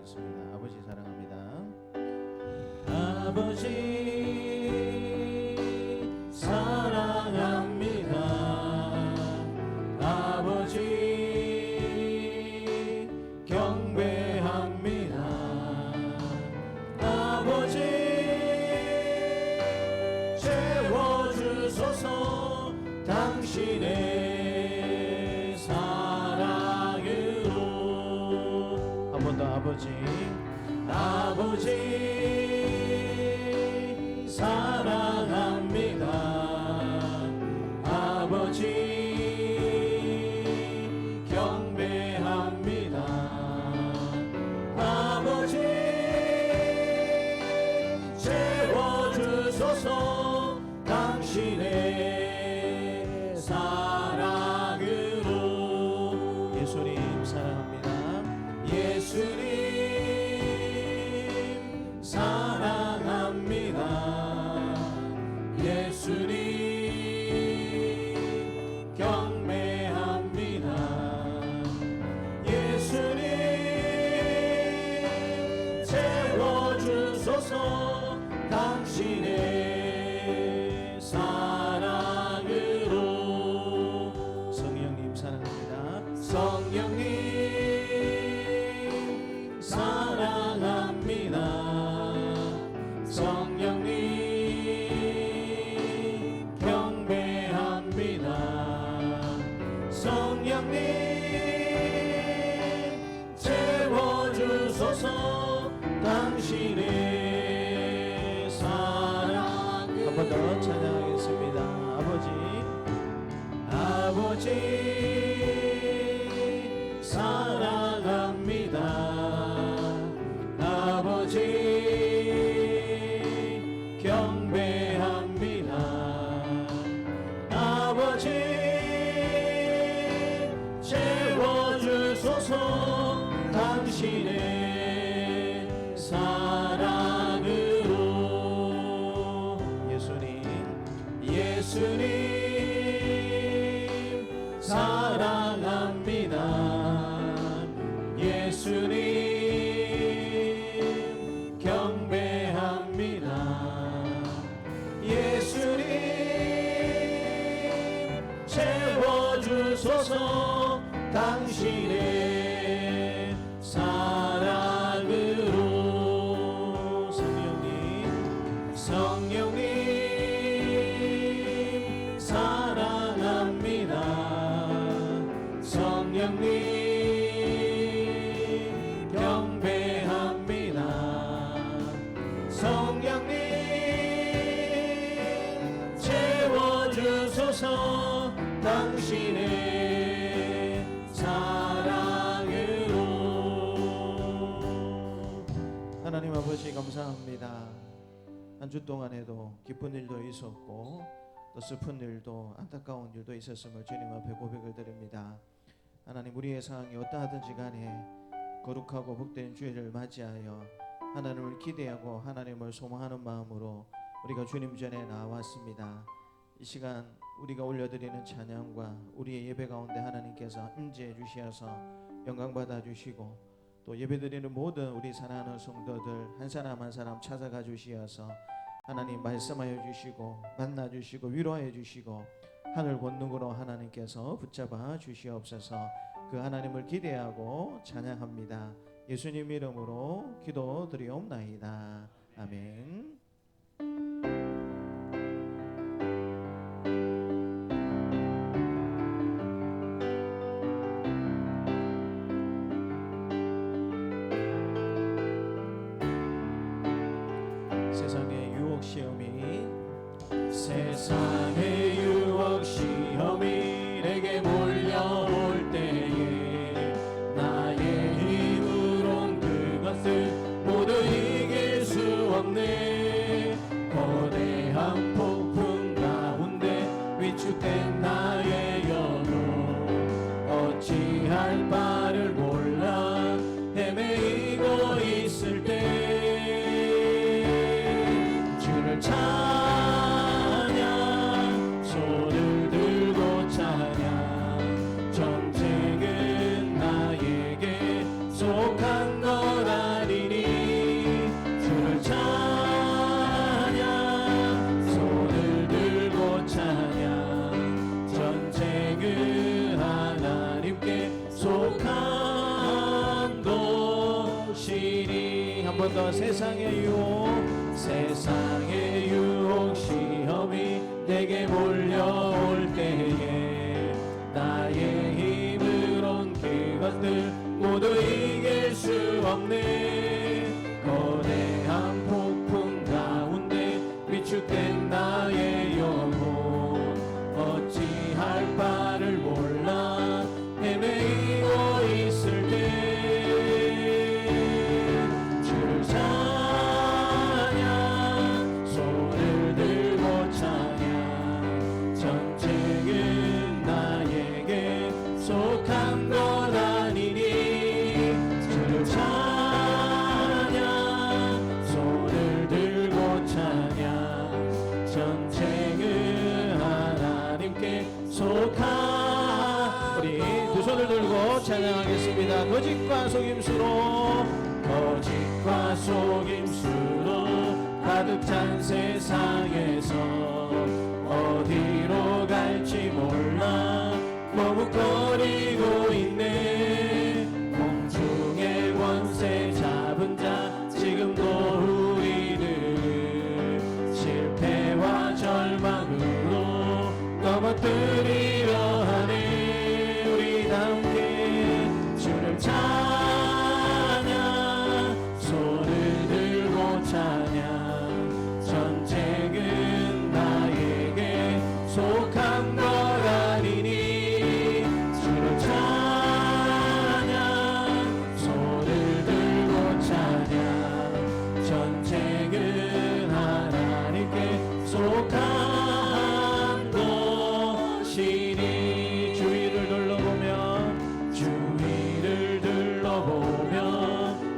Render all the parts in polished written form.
찬양하겠습니다. 아버지 사랑합니다. 아버지 사랑합니다. 아버지 경배합니다. 아버지 채워주소서 당신의 사랑으로. 한 번 더 아버지 사랑합니다. 아버지 경배합니다. 아버지 채워주소서 당신의 사랑으로. 예수님 사랑합니다. 예수님 사랑합니다. 예수님 경배합니다. 예수님 채워주소서 당신의 사랑으로. 성령님 사랑합니다. 성령님 사랑합니다. 성령님 경배합니다. 성령님 채워주소서 당신의 사랑으로. 한 번 더 찬양하겠습니다. 아버지 사랑합니다. 아버지 경배합니다. 아버지 채워주소서 당신의 사랑으로. 예수님 사랑합니다. 예수님 경배합니다. 예수님 채워주소서 당신의 사랑으로. 성령님 사랑합니다. 성령님 경배합니다. 성령님 채워주소서 당신의 사랑으로. 하나님 아버지 감사합니다. 한 주 동안에도 기쁜 일도 있었고 또 슬픈 일도 안타까운 일도 있었음을 주님 앞에 고백을 드립니다. 하나님 우리의 상황이 어떠하든지 간에 거룩하고 복된 주일을 맞이하여 하나님을 기대하고 하나님을 소망하는 마음으로 우리가 주님 전에 나왔습니다. 이 시간 우리가 올려드리는 찬양과 우리의 예배 가운데 하나님께서 임재해 주시어서 영광 받아 주시고 또 예배드리는 모든 우리 사랑하는 성도들 한 사람 한 사람 찾아가 주시어서 하나님 말씀하여 주시고 만나 주시고 위로하여 주시고 하늘 권능으로 하나님께서 붙잡아 주시옵소서. 그 하나님을 기대하고 찬양합니다. 예수님 이름으로 기도드리옵나이다. 아멘. 세상의 유혹 시험이 내게 몰려올 때에 나의 힘으론 그것을 모두 이길 수 없네. 거대한 폭풍 가운데 위축된 나의 영혼 어찌할 바를 몰라 헤매이고 있을 때 주를 찬양 한 번 더 세상의 유혹 세상의 유혹 시험이 내게 몰려올 때에 나의 힘으론 그것들 모두 이길 수 없네. 거대한 폭풍 가운데 위축된 나의 영혼 어찌할 바를 몰라 헤매이고 있을 때 주를 찬양 손을 들고 찬양 전쟁은 나에게 속한 것 아니니 주를 찬양 손을 들고 찬양 전쟁은 하나님께 속한 우리 두 손을 들고 찬양하겠습니다. 거짓과 속임수로 가득 찬 세상에서 어디로 갈지 몰라 머뭇거리고 있네. 공중의 권세 잡은 자 지금도 우리를 실패와 절망으로 넘어뜨리려 하네. 우리 다 함께 주를 찬양 손을 들고 찬양 전쟁은 나에게 속한 것 아니니 주를 찬양 손을 들고 찬양 전쟁은 하나님께 속한 것이니. 주위를 둘러보며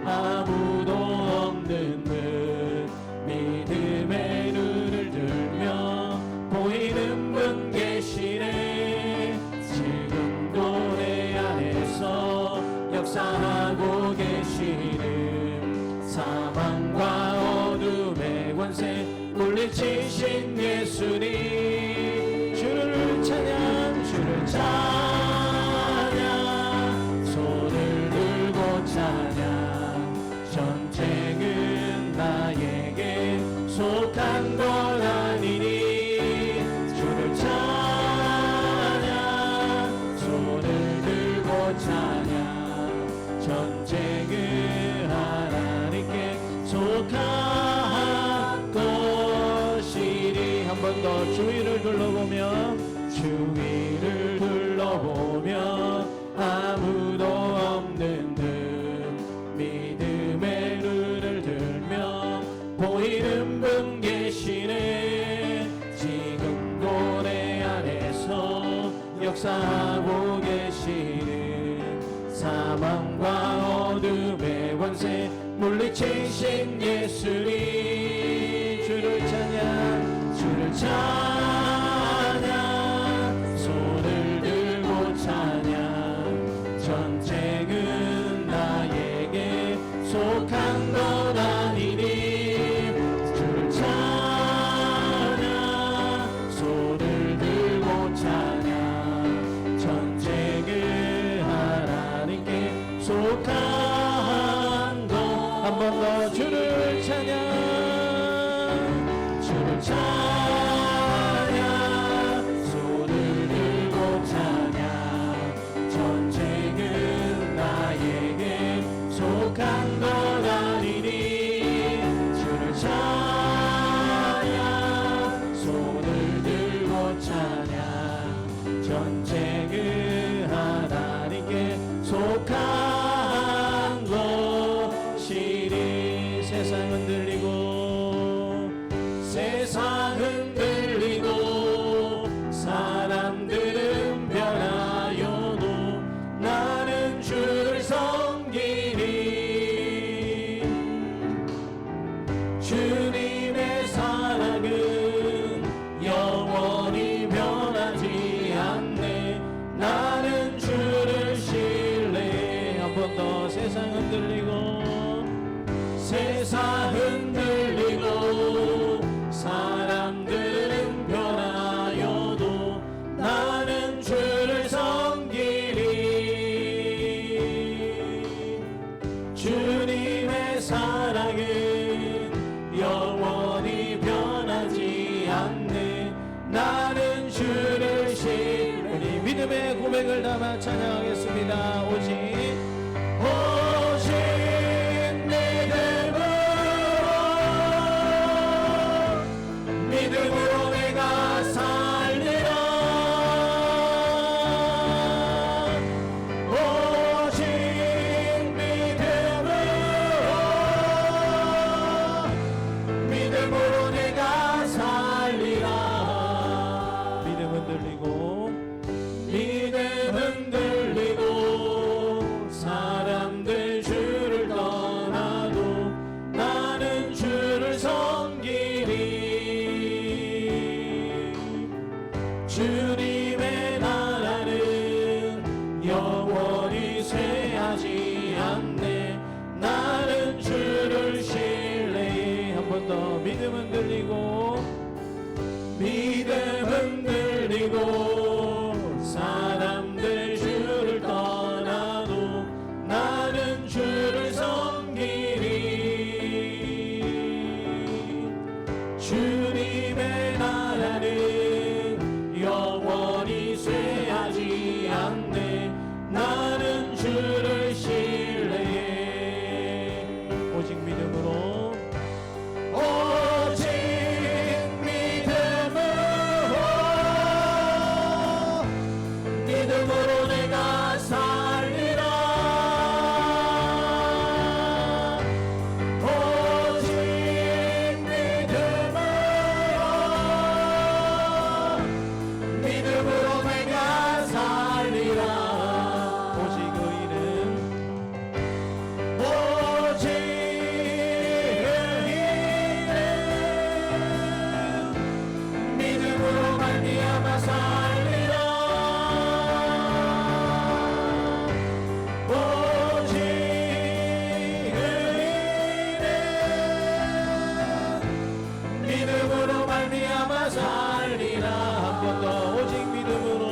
아무도 없는 듯 믿음의 눈을 들며 보이는 분 계시네. 지금도 내 안에서 역사하고 계시는 사망과 어둠의 권세 물리치신 예수님. 주를 찬양 주를 찬양 손을 들고 찬양 전쟁은 나에게 속한 것 아니니 주를 찬양 손을 들고 찬양 전쟁은 하나님께 속한 것이니. 한 번 더 주위를 둘러보며 아무도 없는 듯 믿음의 눈을 들며 보이는 분 계시네. 지금도 내 안에서 역사하고 계시는 사망과 어둠의 권세 물리치신 예수님. 주를 찬양 손을 들고 찬양 전쟁은 나에게 속한 것 아니니 주를 찬양 손을 들고 찬양 전쟁은 하나님께 속한 것. 한 번 더 주를 찬양 손을 들고 찬양 전쟁은 나에게 속한 것 아니니 주를 찬양 손을 들고 찬양 전쟁은 하나님께 속한 것이니. 세상 흔들리고 사람들은 변하여도 나는 주를 섬기리. 주님의 사랑은 영원히 변하지 않네. 나는 주를 신뢰. 한 번 더 세상 흔들리고 사람들은 변하여도 나는 주를 섬기리. 주님의 사랑 생각은 영원히 변하지 않네. 나는 주를 신뢰. 믿음의 고백을 담아 찬양하겠습니다. 오직 믿음으로 내가 살리라. 오직 믿음으로 내가 살리라. 믿음 흔들리고 사람들 주를 떠나도 나는 주를 섬기리. 주님의 나라는 영원히 쇠하지 않네. 나는 주를 신뢰해. 한 번 더 믿음 흔들리고 사람들 주를 떠나도 나는 주를 섬기리. 주님의 나라는 영원히 쇠하지 않네. 나는 주를 신뢰해. 오직 믿음으로 믿음으로 내가 살리라. 오직 믿음으로 내가 살리라. 오직 의인은 믿음으로 말미암아 살리라. 오직 의인은 믿음으로 말미암아 살리라. 한 번 더 오직 믿음으로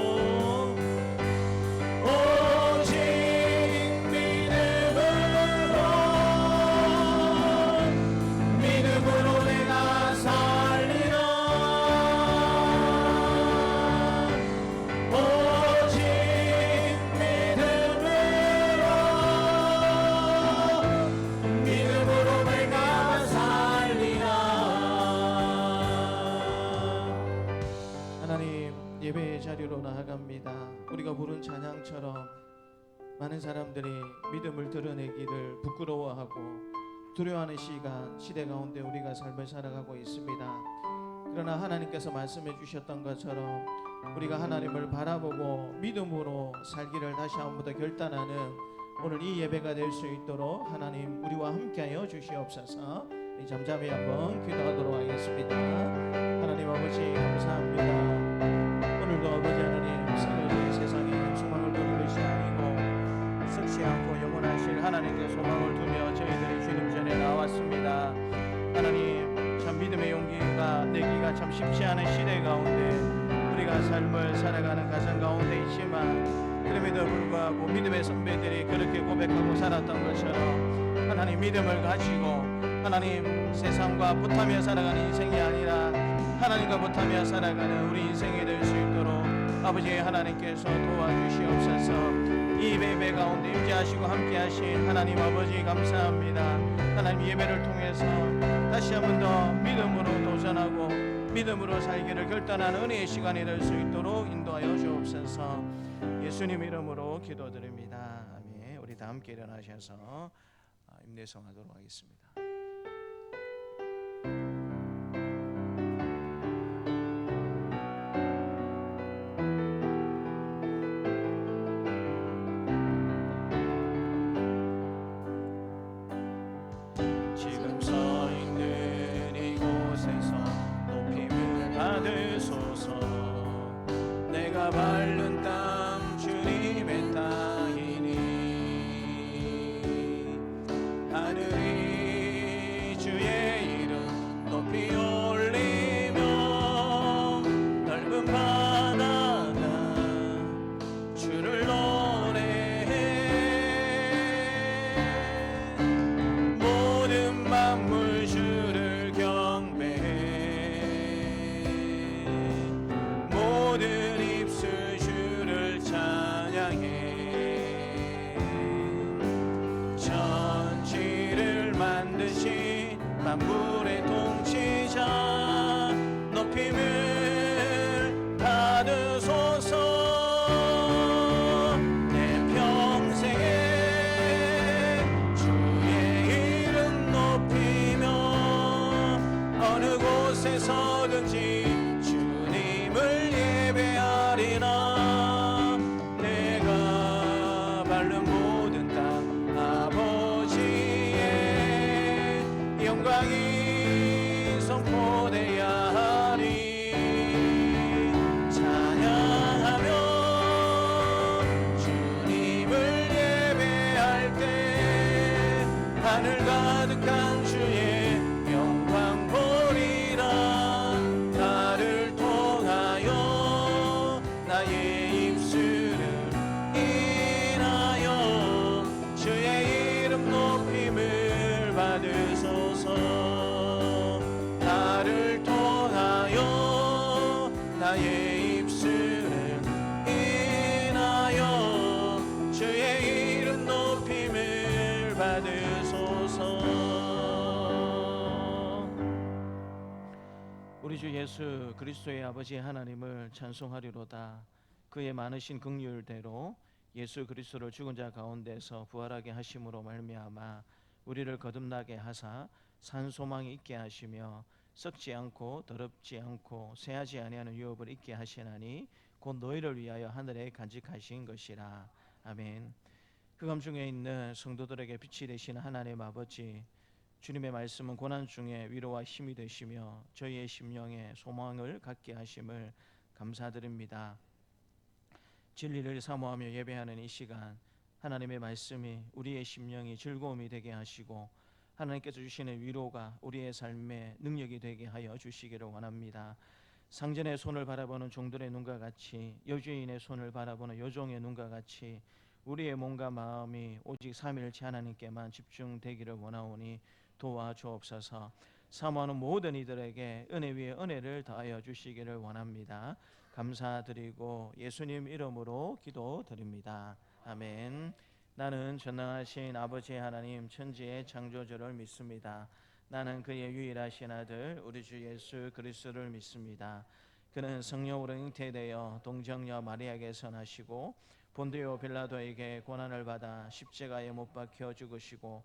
믿음으로 내가 살리라. 오직 믿음으로 내가 살리라. 하나님 예배의 자리로 나아갑니다. 우리가 부른 찬양처럼 많은 사람들이 믿음을 드러내기를 부끄러워하고 두려워하는 시대 가운데 우리가 삶을 살아가고 있습니다. 그러나 하나님께서 말씀해 주셨던 것처럼 우리가 하나님을 바라보고 믿음으로 살기를 다시 한 번 더 결단하는 오늘 이 예배가 될 수 있도록 하나님 우리와 함께하여 주시옵소서. 잠잠히 한번 기도하도록 하겠습니다. 하나님 아버지 감사합니다. 오늘도 아버지 하나님 살려주신 세상에 소망을 두는 것이 아니고 썩지 않고 영원하실 하나님께 소망을 두며 저희들이 주님 전에 나왔습니다. 하나님 참 믿음의 용기가 내기가 참 쉽지 않은 시대 가운데 우리가 삶을 살아가는 가정 가운데 있지만 그럼에도 불구하고 믿음의 선배들이 그렇게 고백하고 살았던 것처럼 하나님 믿음을 가지고 하나님 세상과 붙하며 살아가는 인생이 아니라 하나님과 붙하며 살아가는 우리 인생이 될 수 있도록 아버지 하나님께서 도와주시옵소서. 이 예배 가운데 임재하시고 함께하신 하나님 아버지 감사합니다. 하나님 예배를 통해서 다시 한 번 더 믿음으로 도전하고 믿음으로 살기를 결단하는 은혜의 시간이 될 수 있도록 인도하여 주옵소서. 예수님 이름으로 기도드립니다. 아멘. 우리 다 함께 일어나셔서 임내성하도록 하겠습니다. 지금 서 있는 이곳에서 높임을 받으소서. 내가 밟는 땅 주님의 땅이니 하늘이 만물의 통치자 높임을 받으소서. 내 평생에 주의 이름 높이며 어느 곳에 서든지 주님을 예배하리라. 내가 밟는 모든 땅 아버지의 영광이 선포되어야 하리. 찬양하며 주님을 예배할 때 하늘 가득한 주의 영광 보리라. 나를 통하여 나의 입술을 인하여 주의 이름 높임을 받으소서. 나를 통하여 나의 입술을 인하여 주의 이름 높임을 받으소서. 우리 주 예수 그리스도의 아버지 하나님을 찬송하리로다. 그의 많으신 긍휼대로 예수 그리스도를 죽은 자 가운데서 부활하게 하심으로 말미암아 우리를 거듭나게 하사 산 소망이 있게 하시며 썩지 않고 더럽지 않고 쇠하지 아니하는 유업을 있게 하시나니 곧 너희를 위하여 하늘에 간직하신 것이라. 아멘. 흑암 중에 있는 성도들에게 빛이 되시는 하나님 아버지, 주님의 말씀은 고난 중에 위로와 힘이 되시며 저희의 심령에 소망을 갖게 하심을 감사드립니다. 진리를 사모하며 예배하는 이 시간, 하나님의 말씀이 우리의 심령이 즐거움이 되게 하시고 하나님께서 주시는 위로가 우리의 삶의 능력이 되게 하여 주시기를 원합니다. 상전의 손을 바라보는 종들의 눈과 같이, 여주인의 손을 바라보는 여종의 눈과 같이 우리의 몸과 마음이 오직 삼위일체 하나님께만 집중되기를 원하오니 도와주옵소서. 사모하는 모든 이들에게 은혜 위에 은혜를 더하여 주시기를 원합니다. 감사드리고 예수님 이름으로 기도드립니다. 아멘. 나는 전능하신 아버지 하나님 천지의 창조주를 믿습니다. 나는 그의 유일하신 아들 우리 주 예수 그리스도를 믿습니다. 그는 성령으로 잉태되어 동정녀 마리아에게서 나시고 본디오 빌라도에게 고난을 받아 십자가에 못 박혀 죽으시고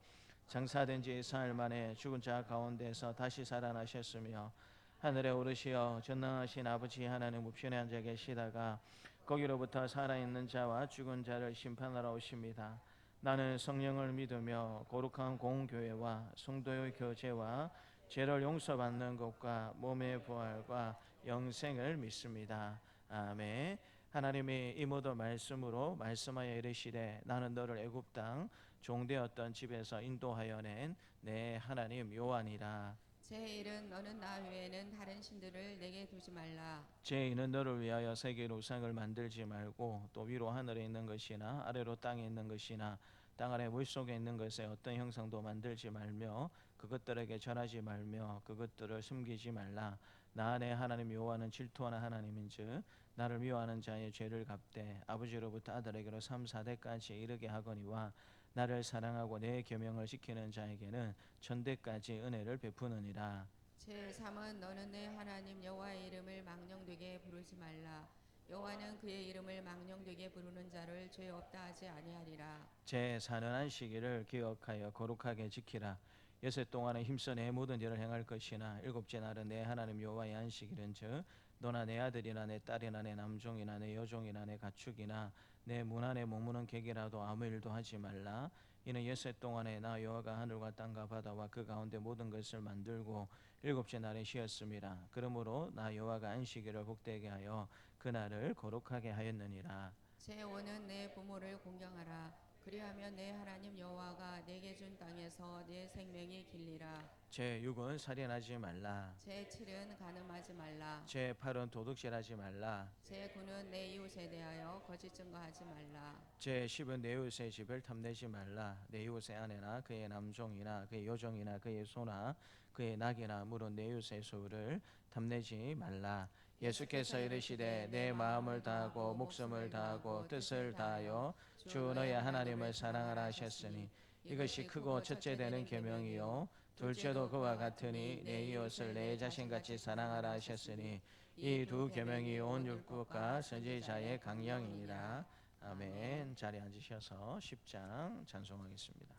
장사된 지 사흘 만에 죽은 자 가운데서 다시 살아나셨으며 하늘에 오르시어 전능하신 아버지 하나님 우편에 앉아 계시다가 거기로부터 살아있는 자와 죽은 자를 심판하러 오십니다. 나는 성령을 믿으며 거룩한 공교회와 성도의 교제와 죄를 용서받는 것과 몸의 부활과 영생을 믿습니다. 아멘. 하나님이 이 모든 말씀으로 말씀하여 이르시되 나는 너를 애굽 땅 종되었던 집에서 인도하여 낸 내 하나님 여호와니라. 제 일은 너는 나 외에는 다른 신들을 내게 두지 말라. 제 이는 너를 위하여 세계로 우상을 만들지 말고 또 위로 하늘에 있는 것이나 아래로 땅에 있는 것이나 땅 아래 물속에 있는 것에 어떤 형상도 만들지 말며 그것들에게 절하지 말며 그것들을 숨기지 말라. 나 내 하나님 여호와는 질투하는 하나님인즉 나를 미워하는 자의 죄를 갚되 아버지로부터 아들에게로 3, 4대까지 이르게 하거니와 나를 사랑하고 내 계명을 지키는 자에게는 천대까지 은혜를 베푸느니라. 제3은 너는 내 하나님 여호와의 이름을 망령되게 부르지 말라. 여호와는 그의 이름을 망령되게 부르는 자를 죄 없다 하지 아니하리라. 제4는 안식일을 기억하여 거룩하게 지키라. 여섯 동안에 힘써 내 모든 일을 행할 것이나 일곱째 날은 내 하나님 여호와의 안식일은즉 너나 내 아들이나 내 딸이나 내 남종이나 내 여종이나 내 가축이나 내 문 안에 머무는 객이라도 아무 일도 하지 말라. 이는 여섯 동안에 나 여호와가 하늘과 땅과 바다와 그 가운데 모든 것을 만들고 일곱째 날에 쉬었음이라. 그러므로 나 여호와가 안식일을 복되게 하여 그날을 거룩하게 하였느니라. 제5는 내 부모를 공경하라. 그리하면 내 하나님 여호와가 내게 준 땅에서 내 생명이 길리라. 제6은 살인하지 말라. 제7은 간음하지 말라. 제8은 도둑질하지 말라. 제9는 내 이웃에 대하여 거짓 증거하지 말라. 제10은 내 이웃의 집을 탐내지 말라. 내 이웃의 아내나 그의 남종이나 그의 여종이나 그의 소나 그의 낙이나 물은 내 이웃의 소를 탐내지 말라. 예수께서 이르시되 내 마음을 다하고 목숨을 다하고 뜻을 다하여 주 너의 하나님을 사랑하라 하셨으니 이것이 크고 첫째 되는 계명이요 둘째도 그와 같으니 내 이웃을 내 자신같이 사랑하라 하셨으니 이 두 계명이 온 율법과 선지자의 강령이니라. 아멘. 자리에 앉으셔서 10장 찬송하겠습니다.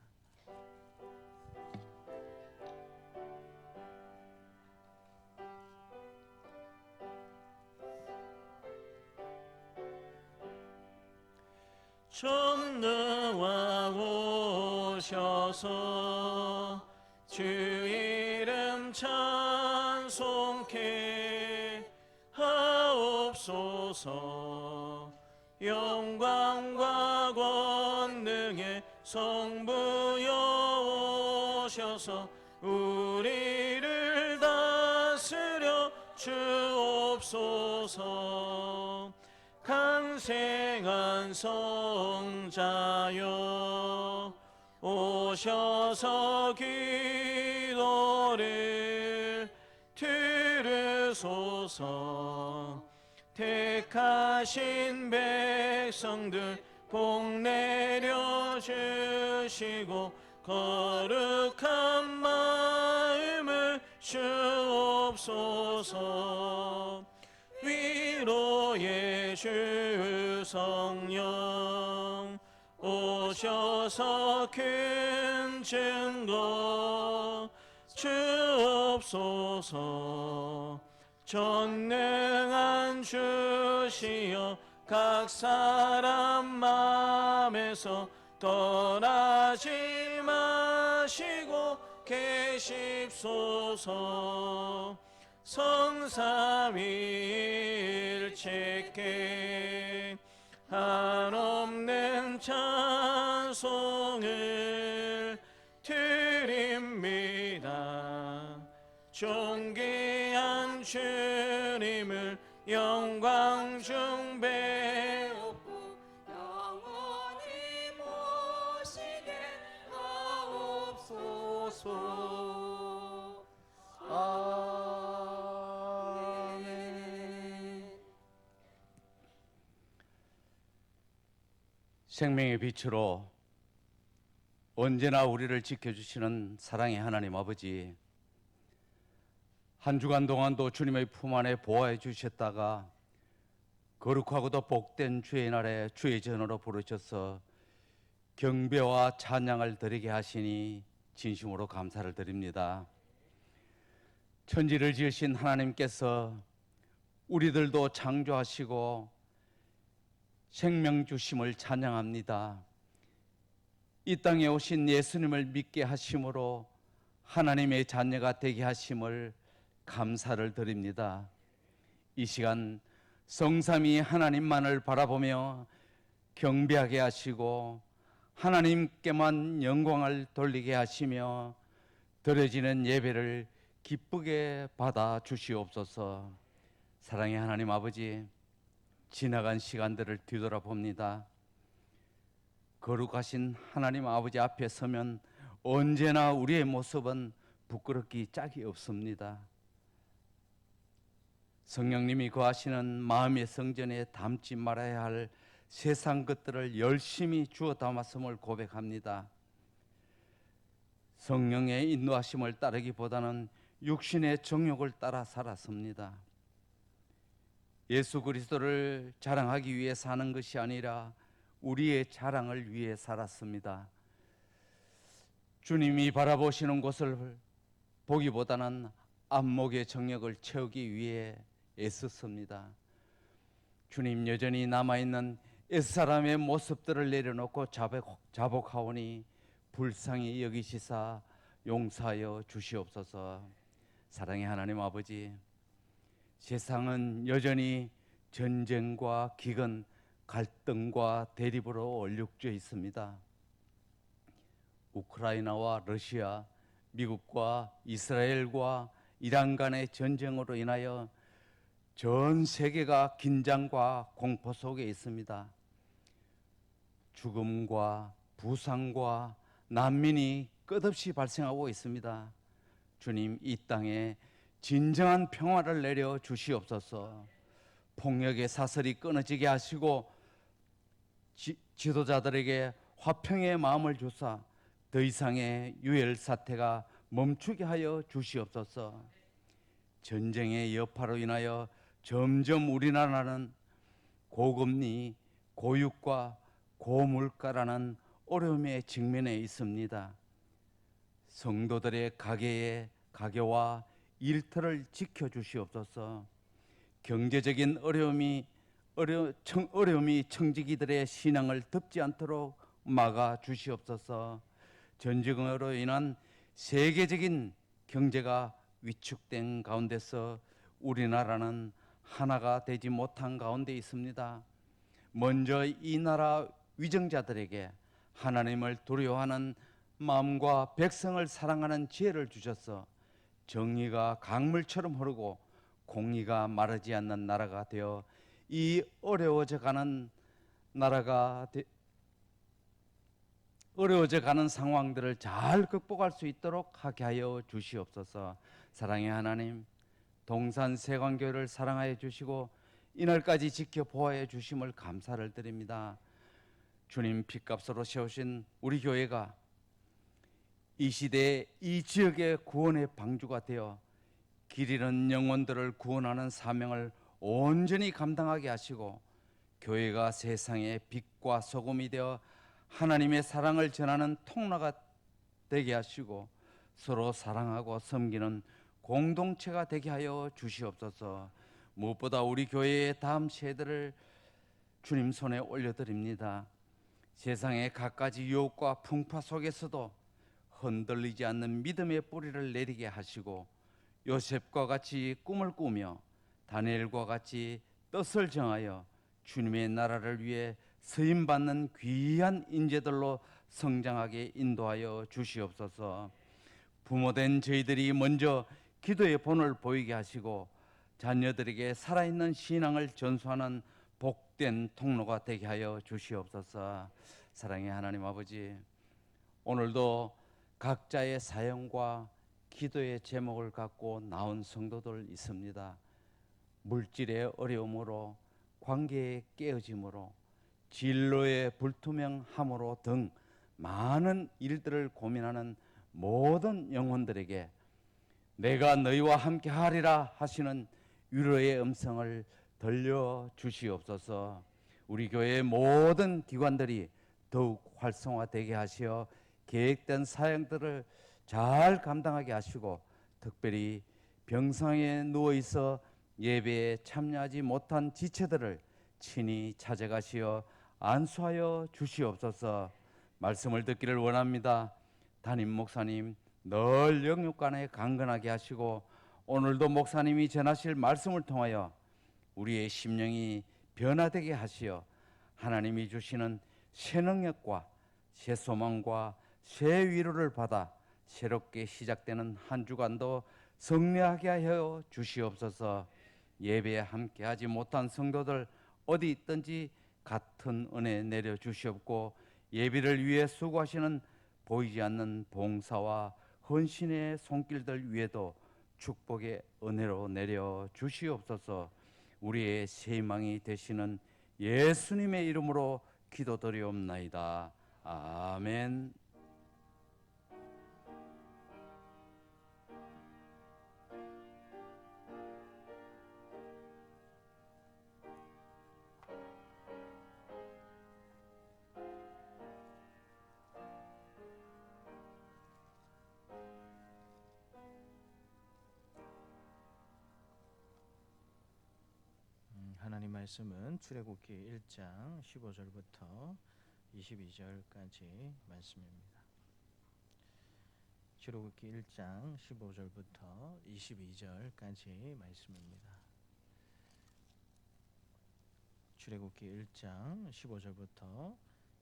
전능왕 오셔서 주 이름 찬송케 하옵소서. 영광과 권능의 성부여 오셔서 우리를 다스려 주옵소서. 간생한 성자여 오셔서 기도를 들으소서. 택하신 백성들 복 내려 주시고 거룩한 마음을 주옵소서. 위로의 주 성령 오셔서 큰 증거 주옵소서. 전능한 주시여 각 사람 마음에서 떠나지 마시고 계십소서. 성삼위일체께 한없는 찬송을 드립니다. 존귀한 주님을 영광 중배옵고 영원히 모시게 하옵소서. 아멘. 생명의 빛으로 언제나 우리를 지켜주시는 사랑의 하나님 아버지, 한 주간 동안도 주님의 품 안에 보호해 주셨다가 거룩하고도 복된 주의 날에 주의 전으로 부르셔서 경배와 찬양을 드리게 하시니 진심으로 감사를 드립니다. 천지를 지으신 하나님께서 우리들도 창조하시고 생명 주심을 찬양합니다. 이 땅에 오신 예수님을 믿게 하심으로 하나님의 자녀가 되게 하심을 감사를 드립니다. 이 시간 성삼위 하나님만을 바라보며 경배하게 하시고 하나님께만 영광을 돌리게 하시며 드려지는 예배를 기쁘게 받아 주시옵소서. 사랑의 하나님 아버지, 지나간 시간들을 뒤돌아봅니다. 거룩하신 하나님 아버지 앞에 서면 언제나 우리의 모습은 부끄럽기 짝이 없습니다. 성령님이 거하시는 마음의 성전에 담지 말아야 할 세상 것들을 열심히 주워 담았음을 고백합니다. 성령의 인도하심을 따르기보다는 육신의 정욕을 따라 살았습니다. 예수 그리스도를 자랑하기 위해 사는 것이 아니라 우리의 자랑을 위해 살았습니다. 주님이 바라보시는 곳을 보기보다는 안목의 정욕을 채우기 위해 애썼습니다. 주님 여전히 남아있는 옛사람의 모습들을 내려놓고 자복하오니 불쌍히 여기시사 용서하여 주시옵소서. 사랑의 하나님 아버지, 세상은 여전히 전쟁과 기근, 갈등과 대립으로 얼룩져 있습니다. 우크라이나와 러시아, 미국과 이스라엘과 이란 간의 전쟁으로 인하여 전 세계가 긴장과 공포 속에 있습니다. 죽음과 부상과 난민이 끝없이 발생하고 있습니다. 주님, 이 땅에 진정한 평화를 내려 주시옵소서. 폭력의 사슬이 끊어지게 하시고 지도자들에게 화평의 마음을 주사 더 이상의 유혈 사태가 멈추게 하여 주시옵소서. 전쟁의 여파로 인하여 점점 우리나라는 고금리, 고유가, 고물가라는 어려움에 직면해 있습니다. 성도들의 가게와 일터를 지켜주시옵소서. 경제적인 어려움이 청지기들의 신앙을 덮지 않도록 막아 주시옵소서. 전쟁으로 인한 세계적인 경제가 위축된 가운데서 우리나라는 하나가 되지 못한 가운데 있습니다. 먼저 이 나라 위정자들에게 하나님을 두려워하는 마음과 백성을 사랑하는 지혜를 주셔서 정의가 강물처럼 흐르고 공의가 마르지 않는 나라가 되어 이 어려워져가는 상황들을 잘 극복할 수 있도록 하게 하여 주시옵소서. 사랑의 하나님, 동산 세관교회를 사랑하여 주시고 이날까지 지켜 보호해 주심을 감사를 드립니다. 주님 핏값으로 세우신 우리 교회가 이 시대에 이 지역의 구원의 방주가 되어 길 잃은 영혼들을 구원하는 사명을 온전히 감당하게 하시고 교회가 세상의 빛과 소금이 되어 하나님의 사랑을 전하는 통로가 되게 하시고 서로 사랑하고 섬기는 공동체가 되게 하여 주시옵소서. 무엇보다 우리 교회의 다음 세대를 주님 손에 올려드립니다. 세상의 갖가지 유혹과 풍파 속에서도 흔들리지 않는 믿음의 뿌리를 내리게 하시고 요셉과 같이 꿈을 꾸며 다니엘과 같이 뜻을 정하여 주님의 나라를 위해 쓰임받는 귀한 인재들로 성장하게 인도하여 주시옵소서. 부모된 저희들이 먼저 기도의 본을 보이게 하시고 자녀들에게 살아있는 신앙을 전수하는 복된 통로가 되게 하여 주시옵소서. 사랑의 하나님 아버지, 오늘도 각자의 사연과 기도의 제목을 갖고 나온 성도들 있습니다. 물질의 어려움으로, 관계의 깨어짐으로, 진로의 불투명함으로 등 많은 일들을 고민하는 모든 영혼들에게 내가 너희와 함께 하리라 하시는 위로의 음성을 들려 주시옵소서. 우리 교회의 모든 기관들이 더욱 활성화되게 하시어 계획된 사역들을 잘 감당하게 하시고 특별히 병상에 누워 있어 예배에 참여하지 못한 지체들을 친히 찾아가시어 안수하여 주시옵소서. 말씀을 듣기를 원합니다. 담임 목사님 늘 영육간에 강건하게 하시고 오늘도 목사님이 전하실 말씀을 통하여 우리의 심령이 변화되게 하시어 하나님이 주시는 새 능력과 새 소망과 새 위로를 받아 새롭게 시작되는 한 주간도 승리하게 하여 주시옵소서. 예배에 함께하지 못한 성도들 어디 있든지 같은 은혜 내려 주시옵고 예배를 위해 수고하시는 보이지 않는 봉사와 헌신의 손길들 위에도 축복의 은혜로 내려 주시옵소서. 우리의 세망이 되시는 예수님의 이름으로 기도드리옵나이다. 아멘. 하나님 말씀은 출애굽기 1장 15절부터 22절까지 말씀입니다. 출애굽기 1장 15절부터 22절까지 말씀입니다. 출애굽기 1장 15절부터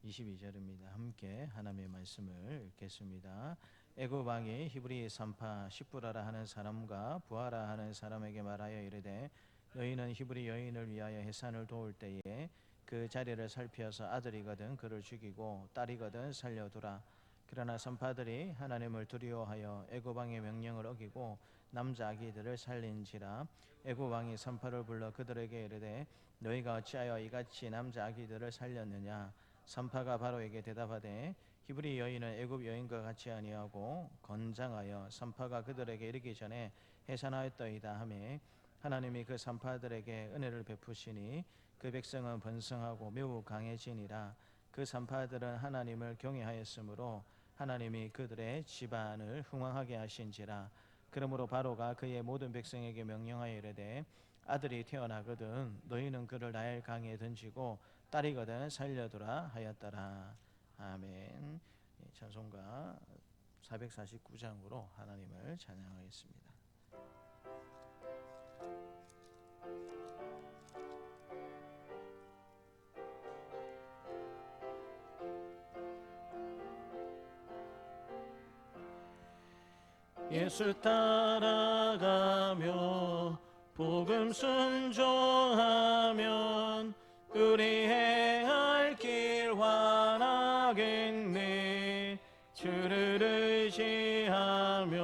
22절입니다. 함께 하나님의 말씀을 읽겠습니다. 애굽 왕이 히브리 산파 시브라라 하는 사람과 부하라 하는 사람에게 말하여 이르되 너희는 히브리 여인을 위하여 해산을 도울 때에 그 자리를 살피어서 아들이거든 그를 죽이고 딸이거든 살려두라. 그러나 산파들이 하나님을 두려워하여 애굽 왕의 명령을 어기고 남자 아기들을 살린지라. 애굽 왕이 산파를 불러 그들에게 이르되 너희가 어찌하여 이같이 남자 아기들을 살렸느냐. 산파가 바로에게 대답하되 히브리 여인은 애굽 여인과 같이 아니하고 건장하여 산파가 그들에게 이르기 전에 해산하였더이다 하매 하나님이 그 산파들에게 은혜를 베푸시니 그 백성은 번성하고 매우 강해지니라. 그 산파들은 하나님을 경외하였으므로 하나님이 그들의 집안을 흥왕하게 하신지라. 그러므로 바로가 그의 모든 백성에게 명령하여 이르되 아들이 태어나거든 너희는 그를 나일 강에 던지고 딸이거든 살려두라 하였더라. 아멘. 찬송가 449장으로 하나님을 찬양하겠습니다. 예수 따라가며 복음 순종하면 우리 행할 길 환하겠네. 주를 의지하며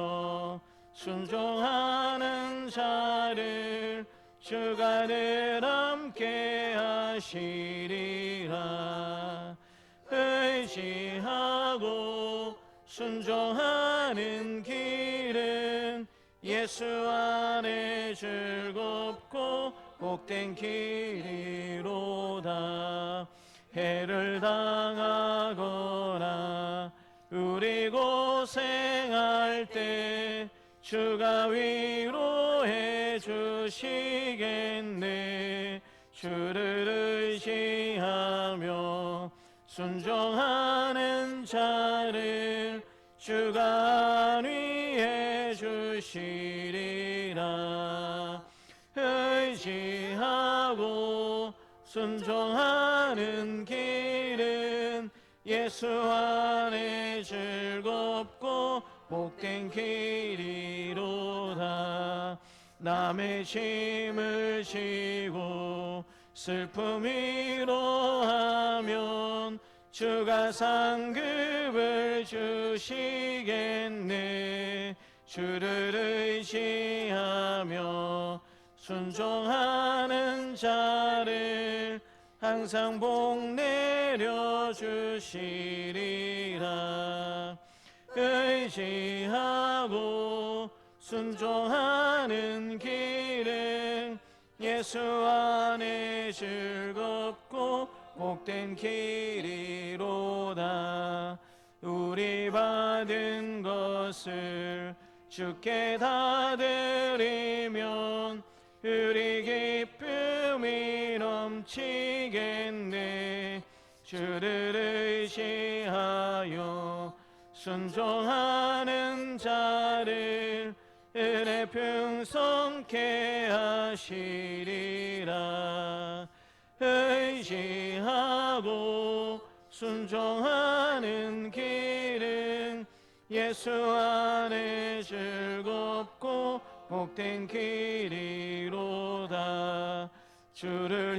순종하는 자를 주가 늘 함께 하시리라. 의지하고 순종하는 길은 예수 안에 즐겁고 복된 길이로다. 해를 당하거나 우리 고생할 때 주가 위로해 주시겠네. 주를 의지하며 순종하는 자를 주가 안위해 주시리라. 의지하고 순종하는 길은 예수 안에 즐겁고 복된 길이로다. 남의 짐을 지고 슬픔 위로하면 주가 상급을 주시겠네. 주를 의지하며 순종하는 자를 항상 복 내려 주시리라. 의지하고 순종하는 길은 예수 안에 즐겁고 복된 길이로다. 우리 받은 것을 주께 다 드리면 우리 기쁨이 넘치겠네. 주를 의지하여 순종하는 자를 은혜 풍성케 하시리라. 의지하고 순종하는 길은 예수 안에 즐겁고 복된 길이로다. 주를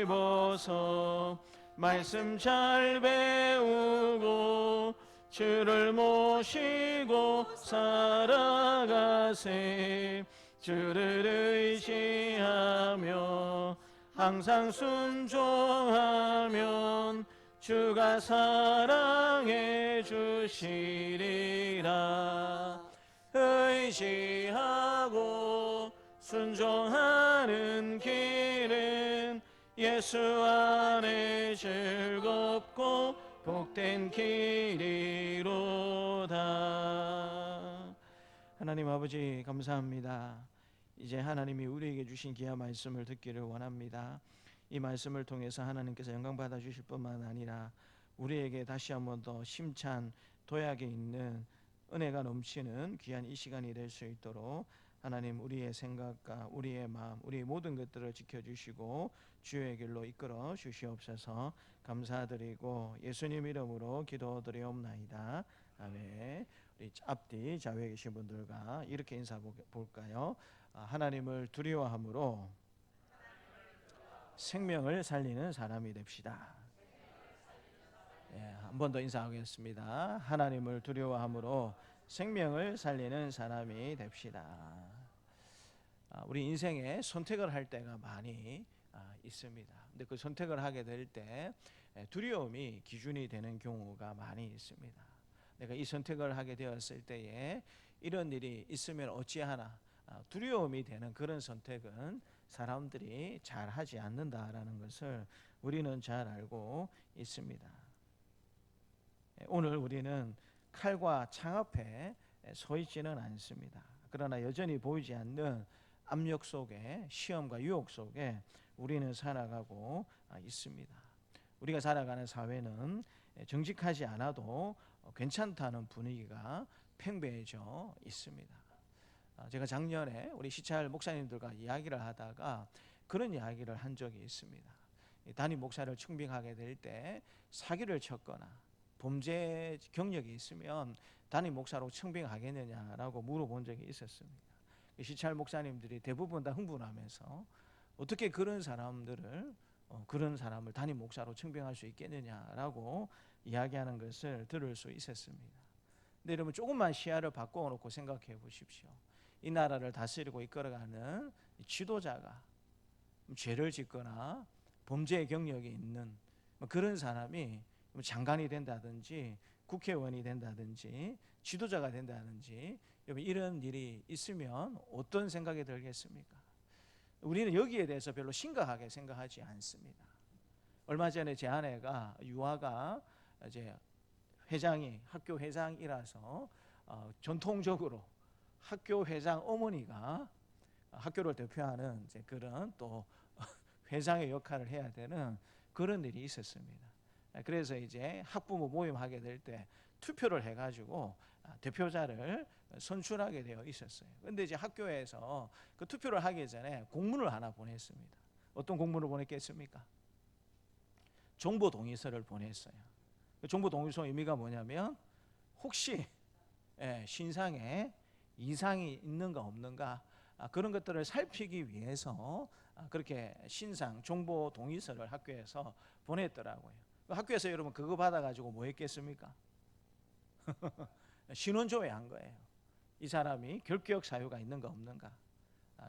힘입어서 말씀 잘 배우고 주를 모시고 살아가세. 주를 의지하며 항상 순종하면 주가 사랑해 주시리라. 의지하고 순종하는 길은 예수 안에 즐겁고 복된 길이로다. 하나님 아버지 감사합니다. 이제 하나님이 우리에게 주신 귀한 말씀을 듣기를 원합니다. 이 말씀을 통해서 하나님께서 영광 받아 주실 뿐만 아니라 우리에게 다시 한번 더 심찬 도약에 있는 은혜가 넘치는 귀한 이 시간이 될 수 있도록 하나님 우리의 생각과 우리의 마음, 우리의 모든 것들을 지켜주시고 주의 길로 이끌어 주시옵소서. 감사드리고 예수님 이름으로 기도드리옵나이다. 아멘. 우리 앞뒤 좌우에 계신 분들과 이렇게 인사 볼까요? 하나님을 두려워함으로 생명을 살리는 사람이 됩시다. 한 번 더 인사하겠습니다. 하나님을 두려워함으로 생명을 살리는 사람이 됩시다. 우리 인생에 선택을 할 때가 많이 있습니다. 근데 그 선택을 하게 될 때 두려움이 기준이 되는 경우가 많이 있습니다. 내가 이 선택을 하게 되었을 때에 이런 일이 있으면 어찌하나 두려움이 되는 그런 선택은 사람들이 잘 하지 않는다라는 것을 우리는 잘 알고 있습니다. 오늘 우리는 칼과 창 앞에 서 있지는 않습니다. 그러나 여전히 보이지 않는 압력 속에, 시험과 유혹 속에 우리는 살아가고 있습니다. 우리가 살아가는 사회는 정직하지 않아도 괜찮다는 분위기가 팽배해져 있습니다. 제가 작년에 우리 시찰 목사님들과 이야기를 하다가 그런 이야기를 한 적이 있습니다. 담임 목사를 청빙하게 될 때 사기를 쳤거나 범죄 경력이 있으면 담임 목사로 청빙하겠느냐라고 물어본 적이 있었습니다. 시찰 목사님들이 대부분 다 흥분하면서 어떻게 그런 사람을 담임 목사로 청빙할 수 있겠느냐라고 이야기하는 것을 들을 수 있었습니다. 근데 여러분, 조금만 시야를 바꿔놓고 생각해 보십시오. 이 나라를 다스리고 이끌어가는 지도자가 죄를 짓거나 범죄의 경력이 있는 그런 사람이 장관이 된다든지 국회의원이 된다든지 지도자가 된다든지 이런 일이 있으면 어떤 생각이 들겠습니까? 우리는 여기에 대해서 별로 심각하게 생각하지 않습니다. 얼마 전에 제 아내가 유아가 이제 학교 회장이라서 전통적으로 학교 회장 어머니가 학교를 대표하는 이제 그런 또 회장의 역할을 해야 되는 그런 일이 있었습니다. 그래서 이제 학부모 모임하게 될 때 투표를 해가지고 대표자를 선출하게 되어 있었어요. 그런데 이제 학교에서 그 투표를 하기 전에 공문을 하나 보냈습니다. 어떤 공문을 보냈겠습니까? 정보 동의서를 보냈어요. 그 정보 동의서 의미가 뭐냐면 혹시 신상에 이상이 있는가 없는가 그런 것들을 살피기 위해서 그렇게 신상 정보 동의서를 학교에서 보냈더라고요. 학교에서 여러분 그거 받아가지고 뭐 했겠습니까? 신원조회 한 거예요. 이 사람이 결격 사유가 있는가 없는가,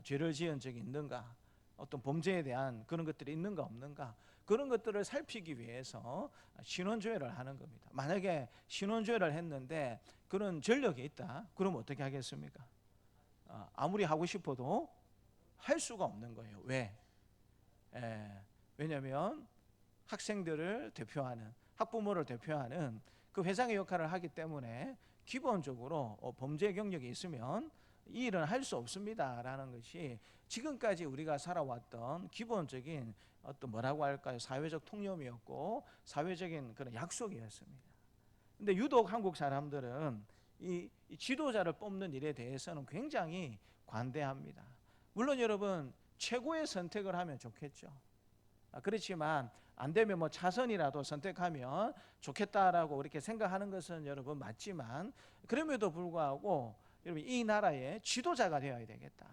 죄를 지은 적이 있는가, 어떤 범죄에 대한 그런 것들이 있는가 없는가, 그런 것들을 살피기 위해서 신원조회를 하는 겁니다. 만약에 신원조회를 했는데 그런 전력이 있다, 그럼 어떻게 하겠습니까? 아무리 하고 싶어도 할 수가 없는 거예요. 왜? 왜냐하면 학생들을 대표하는, 학부모를 대표하는 그 회장의 역할을 하기 때문에 기본적으로 범죄 경력이 있으면 이 일은 할 수 없습니다라는 것이 지금까지 우리가 살아왔던 기본적인 어떤 뭐라고 할까요? 사회적 통념이었고 사회적인 그런 약속이었습니다. 근데 유독 한국 사람들은 이 지도자를 뽑는 일에 대해서는 굉장히 관대합니다. 물론 여러분, 최고의 선택을 하면 좋겠죠. 그렇지만 안 되면 뭐 차선이라도 선택하면 좋겠다라고 이렇게 생각하는 것은 여러분 맞지만, 그럼에도 불구하고 여러분, 이 나라의 지도자가 되어야 되겠다.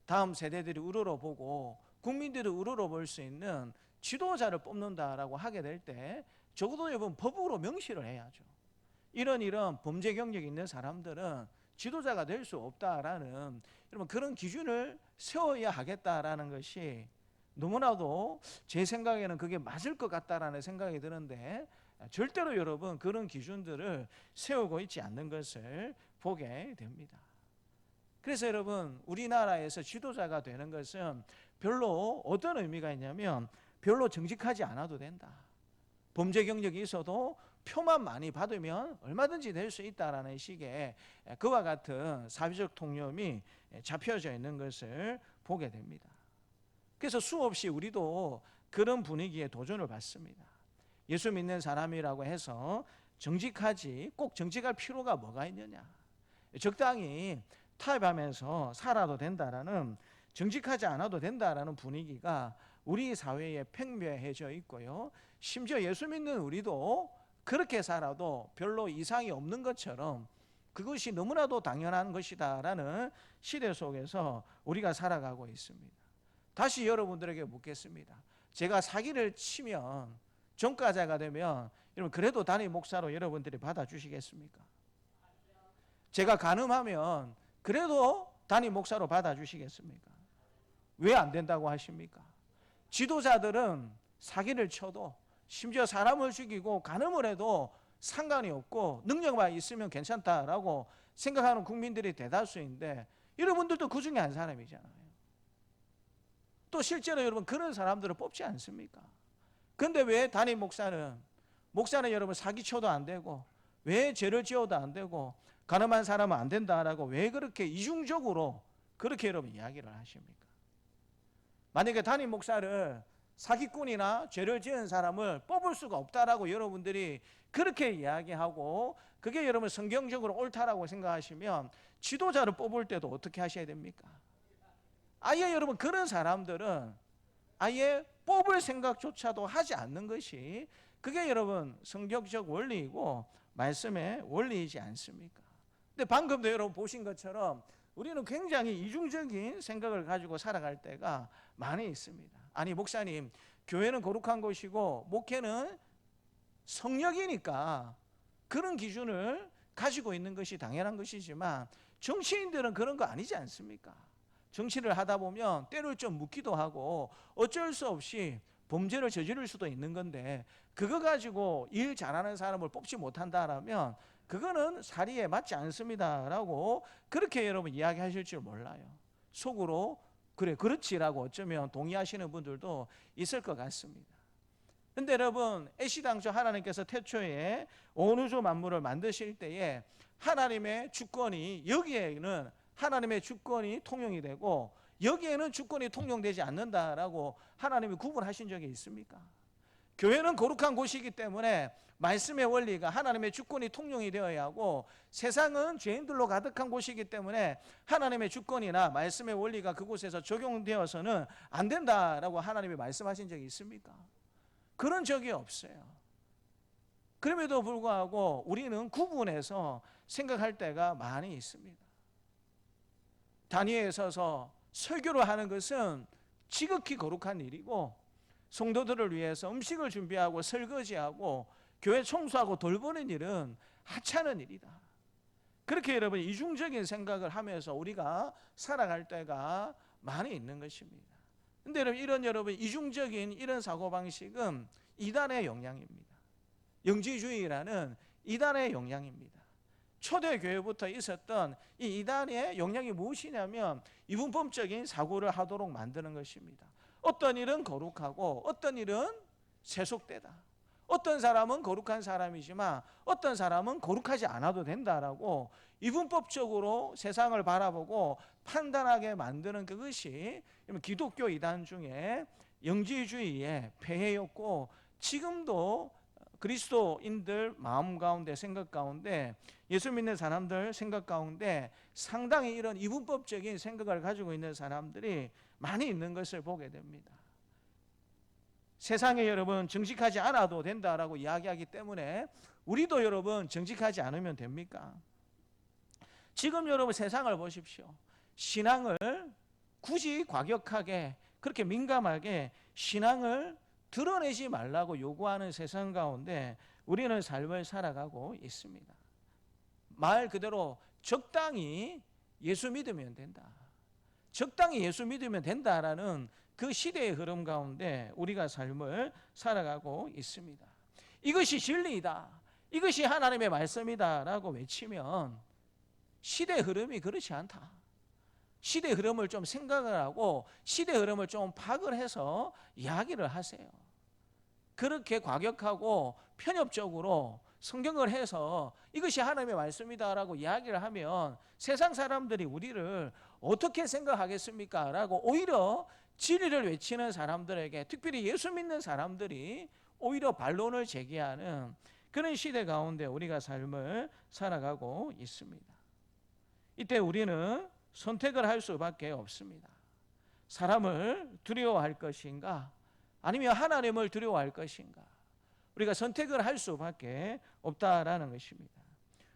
다음 세대들이 우러러보고 국민들이 우러러볼 수 있는 지도자를 뽑는다라고 하게 될 때 적어도 여러분 법으로 명시를 해야죠. 이런 범죄 경력이 있는 사람들은 지도자가 될 수 없다라는 여러분 그런 기준을 세워야 하겠다라는 것이 너무나도 제 생각에는 그게 맞을 것 같다라는 생각이 드는데, 절대로 여러분 그런 기준들을 세우고 있지 않는 것을 보게 됩니다. 그래서 여러분, 우리나라에서 지도자가 되는 것은 별로 어떤 의미가 있냐면 별로 정직하지 않아도 된다. 범죄 경력이 있어도 표만 많이 받으면 얼마든지 될 수 있다라는 식의 그와 같은 사회적 통념이 잡혀져 있는 것을 보게 됩니다. 그래서 수없이 우리도 그런 분위기에 도전을 받습니다. 예수 믿는 사람이라고 해서 꼭 정직할 필요가 뭐가 있느냐, 적당히 타협하면서 살아도 된다라는, 정직하지 않아도 된다라는 분위기가 우리 사회에 팽배해져 있고요. 심지어 예수 믿는 우리도 그렇게 살아도 별로 이상이 없는 것처럼 그것이 너무나도 당연한 것이다라는 시대 속에서 우리가 살아가고 있습니다. 다시 여러분들에게 묻겠습니다. 제가 사기를 치면, 전과자가 되면 여러분 그래도 담임 목사로 여러분들이 받아주시겠습니까? 제가 간음하면 그래도 담임 목사로 받아주시겠습니까? 왜 안 된다고 하십니까? 지도자들은 사기를 쳐도 심지어 사람을 죽이고 간음을 해도 상관이 없고 능력만 있으면 괜찮다라고 생각하는 국민들이 대다수인데 여러분들도 그 중에 한 사람이잖아요. 또 실제로 여러분 그런 사람들을 뽑지 않습니까? 근데 왜 담임 목사는 여러분 사기쳐도 안 되고 왜 죄를 지어도 안 되고 가늠한 사람은 안 된다라고 왜 그렇게 이중적으로 그렇게 여러분 이야기를 하십니까? 만약에 담임 목사를 사기꾼이나 죄를 지은 사람을 뽑을 수가 없다라고 여러분들이 그렇게 이야기하고 그게 여러분 성경적으로 옳다라고 생각하시면 지도자를 뽑을 때도 어떻게 하셔야 됩니까? 아예 여러분 그런 사람들은 아예 뽑을 생각조차도 하지 않는 것이 그게 여러분 성경적 원리이고 말씀의 원리이지 않습니까? 근데 방금도 여러분 보신 것처럼 우리는 굉장히 이중적인 생각을 가지고 살아갈 때가 많이 있습니다. 아니 목사님, 교회는 거룩한 곳이고 목회는 성역이니까 그런 기준을 가지고 있는 것이 당연한 것이지만 정치인들은 그런 거 아니지 않습니까? 정치를 하다 보면 때를 좀 묻기도 하고 어쩔 수 없이 범죄를 저지를 수도 있는 건데 그거 가지고 일 잘하는 사람을 뽑지 못한다라면 그거는 사리에 맞지 않습니다라고 그렇게 여러분 이야기하실 줄 몰라요. 속으로 그래 그렇지라고 어쩌면 동의하시는 분들도 있을 것 같습니다. 근데 여러분 애시당초 하나님께서 태초에 온 우주 만물을 만드실 때에 하나님의 주권이 여기에는 하나님의 주권이 통용이 되고 여기에는 주권이 통용되지 않는다라고 하나님이 구분하신 적이 있습니까? 교회는 거룩한 곳이기 때문에 말씀의 원리가 하나님의 주권이 통용이 되어야 하고 세상은 죄인들로 가득한 곳이기 때문에 하나님의 주권이나 말씀의 원리가 그곳에서 적용되어서는 안 된다라고 하나님이 말씀하신 적이 있습니까? 그런 적이 없어요. 그럼에도 불구하고 우리는 구분해서 생각할 때가 많이 있습니다. 단위에 서서 설교를 하는 것은 지극히 거룩한 일이고 성도들을 위해서 음식을 준비하고 설거지하고 교회 청소하고 돌보는 일은 하찮은 일이다. 그렇게 여러분 이중적인 생각을 하면서 우리가 살아갈 때가 많이 있는 것입니다. 근데 여러분 이중적인 이런 사고방식은 이단의 영향입니다. 영지주의라는 이단의 영향입니다. 초대교회부터 있었던 이 이단의 영향이 무엇이냐면 이분법적인 사고를 하도록 만드는 것입니다. 어떤 일은 거룩하고 어떤 일은 세속되다. 어떤 사람은 거룩한 사람이지만 어떤 사람은 거룩하지 않아도 된다라고 이분법적으로 세상을 바라보고 판단하게 만드는 그것이 기독교 이단 중에 영지주의의 폐해였고 지금도 그리스도인들 마음 가운데 생각 가운데 예수 믿는 사람들 생각 가운데 상당히 이런 이분법적인 생각을 가지고 있는 사람들이 많이 있는 것을 보게 됩니다. 세상에 여러분 정직하지 않아도 된다라고 이야기하기 때문에 우리도 여러분 정직하지 않으면 됩니까? 지금 여러분 세상을 보십시오. 신앙을 굳이 과격하게 그렇게 민감하게 신앙을 드러내지 말라고 요구하는 세상 가운데 우리는 삶을 살아가고 있습니다. 말 그대로 적당히 예수 믿으면 된다. 적당히 예수 믿으면 된다라는 그 시대의 흐름 가운데 우리가 삶을 살아가고 있습니다. 이것이 진리이다. 이것이 하나님의 말씀이다라고 외치면 시대 흐름이 그렇지 않다. 시대 흐름을 좀 생각을 하고 시대 흐름을 좀 파악을 해서 이야기를 하세요. 그렇게 과격하고 편협적으로 성경을 해서 이것이 하나님의 말씀이다라고 이야기를 하면 세상 사람들이 우리를 어떻게 생각하겠습니까? 라고 오히려 진리를 외치는 사람들에게 특별히 예수 믿는 사람들이 오히려 반론을 제기하는 그런 시대 가운데 우리가 삶을 살아가고 있습니다. 이때 우리는 선택을 할 수밖에 없습니다. 사람을 두려워할 것인가 아니면 하나님을 두려워할 것인가 우리가 선택을 할 수밖에 없다라는 것입니다.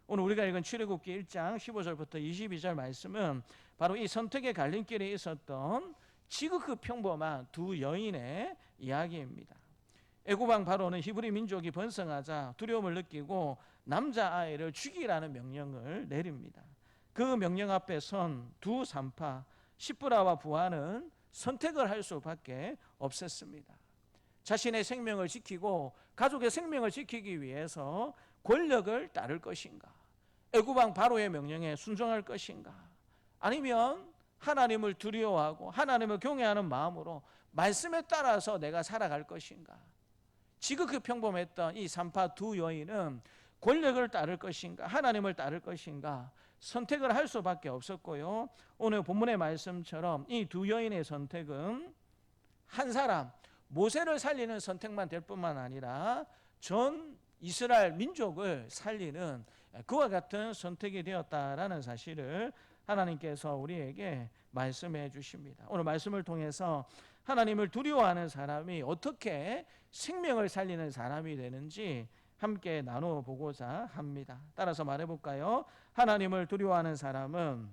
오늘 우리가 읽은 출애굽기 1장 15절부터 22절 말씀은 바로 이 선택의 갈림길에 있었던 지극히 평범한 두 여인의 이야기입니다. 애굽왕 바로는 히브리 민족이 번성하자 두려움을 느끼고 남자아이를 죽이라는 명령을 내립니다. 그 명령 앞에 선 두 산파 시브라와 부하는 선택을 할 수밖에 없었습니다. 자신의 생명을 지키고 가족의 생명을 지키기 위해서 권력을 따를 것인가? 애굽왕 바로의 명령에 순종할 것인가? 아니면 하나님을 두려워하고 하나님을 경외하는 마음으로 말씀에 따라서 내가 살아갈 것인가? 지극히 평범했던 이 산파 두 여인은 권력을 따를 것인가 하나님을 따를 것인가 선택을 할 수밖에 없었고요. 오늘 본문의 말씀처럼 이 두 여인의 선택은 한 사람 모세를 살리는 선택만 될 뿐만 아니라 전 이스라엘 민족을 살리는 그와 같은 선택이 되었다라는 사실을 하나님께서 우리에게 말씀해 주십니다. 오늘 말씀을 통해서 하나님을 두려워하는 사람이 어떻게 생명을 살리는 사람이 되는지 함께 나누어 보고자 합니다. 따라서 말해 볼까요? 하나님을 두려워하는 사람은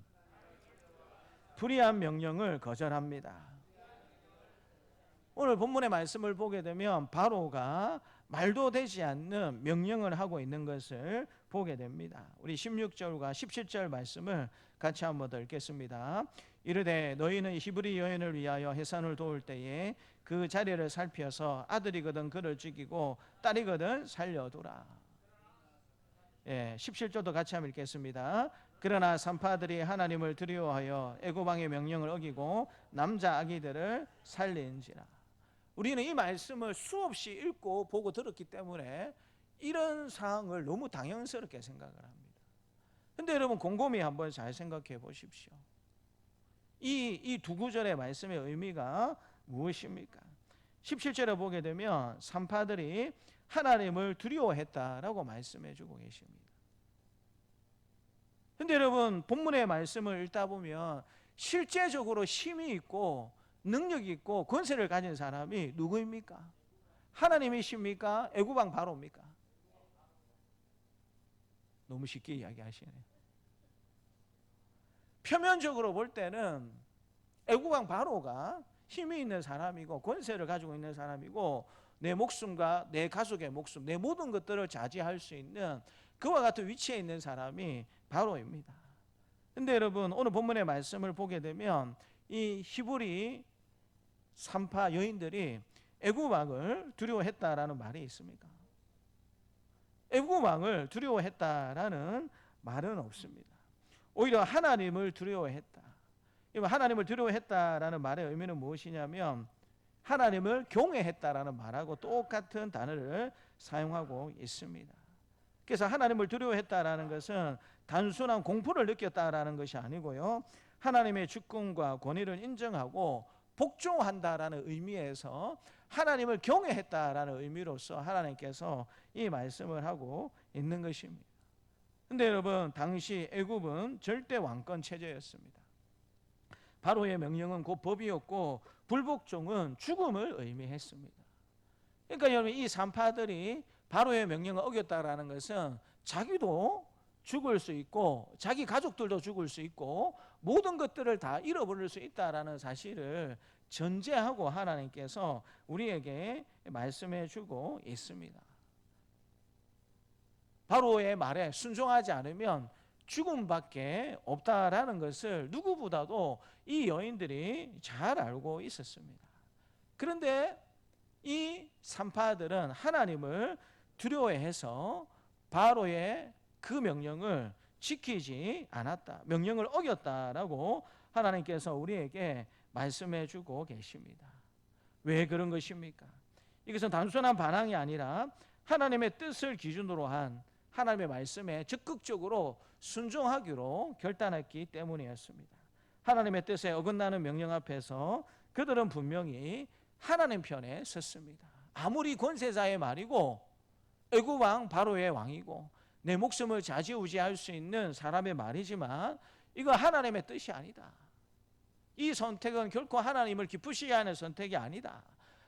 불의한 명령을 거절합니다. 오늘 본문의 말씀을 보게 되면 바로가 말도 되지 않는 명령을 하고 있는 것을 보게 됩니다. 우리 16절과 17절 말씀을 같이 한번 더 읽겠습니다. 이르되 너희는 히브리 여인을 위하여 해산을 도울 때에 그 자리를 살펴서 아들이거든 그를 죽이고 딸이거든 살려두라. 17절도 같이 한번 읽겠습니다. 그러나 산파들이 하나님을 두려워하여 애굽 왕의 명령을 어기고 남자 아기들을 살린지라. 우리는 이 말씀을 수없이 읽고 보고 들었기 때문에 이런 상황을 너무 당연스럽게 생각을 합니다. 근데 여러분 곰곰이 한번 잘 생각해 보십시오. 이 두 구절의 말씀의 의미가 무엇입니까? 17절에 보게 되면 산파들이 하나님을 두려워했다라고 말씀해 주고 계십니다. 근데 여러분 본문의 말씀을 읽다 보면 실제적으로 힘이 있고 능력이 있고 권세를 가진 사람이 누구입니까? 하나님이십니까? 애굽 왕 바로입니까? 너무 쉽게 이야기하시네요. 표면적으로 볼 때는 애굽 왕 바로가 힘이 있는 사람이고 권세를 가지고 있는 사람이고 내 목숨과 내 가족의 목숨, 내 모든 것들을 자제할 수 있는 그와 같은 위치에 있는 사람이 바로입니다. 근데 여러분 오늘 본문의 말씀을 보게 되면 이 히브리 산파 여인들이 애굽 왕을 두려워했다라는 말이 있습니까? 애굽 왕을 두려워했다라는 말은 없습니다. 오히려 하나님을 두려워했다. 하나님을 두려워했다라는 말의 의미는 무엇이냐면 하나님을 경외했다라는 말하고 똑같은 단어를 사용하고 있습니다. 그래서 하나님을 두려워했다라는 것은 단순한 공포를 느꼈다라는 것이 아니고요. 하나님의 주권과 권위를 인정하고 복종한다라는 의미에서 하나님을 경외했다라는 의미로서 하나님께서 이 말씀을 하고 있는 것입니다. 근데 여러분 당시 애굽은 절대 왕권 체제였습니다. 바로의 명령은 곧 법이었고 불복종은 죽음을 의미했습니다. 그러니까 여러분 이 산파들이 바로의 명령을 어겼다라는 것은 자기도 죽을 수 있고 자기 가족들도 죽을 수 있고 모든 것들을 다 잃어버릴 수 있다라는 사실을 전제하고 하나님께서 우리에게 말씀해 주고 있습니다. 바로의 말에 순종하지 않으면 죽음밖에 없다라는 것을 누구보다도 이 여인들이 잘 알고 있었습니다. 그런데 이 산파들은 하나님을 두려워해서 바로의 그 명령을 지키지 않았다. 명령을 어겼다라고 하나님께서 우리에게 말씀해 주고 계십니다. 왜 그런 것입니까? 이것은 단순한 반항이 아니라 하나님의 뜻을 기준으로 한 하나님의 말씀에 적극적으로 순종하기로 결단했기 때문이었습니다. 하나님의 뜻에 어긋나는 명령 앞에서 그들은 분명히 하나님 편에 섰습니다. 아무리 권세자의 말이고 애굽 왕 바로의 왕이고 내 목숨을 좌지우지할 수 있는 사람의 말이지만 이거 하나님의 뜻이 아니다. 이 선택은 결코 하나님을 기쁘시게 하는 선택이 아니다.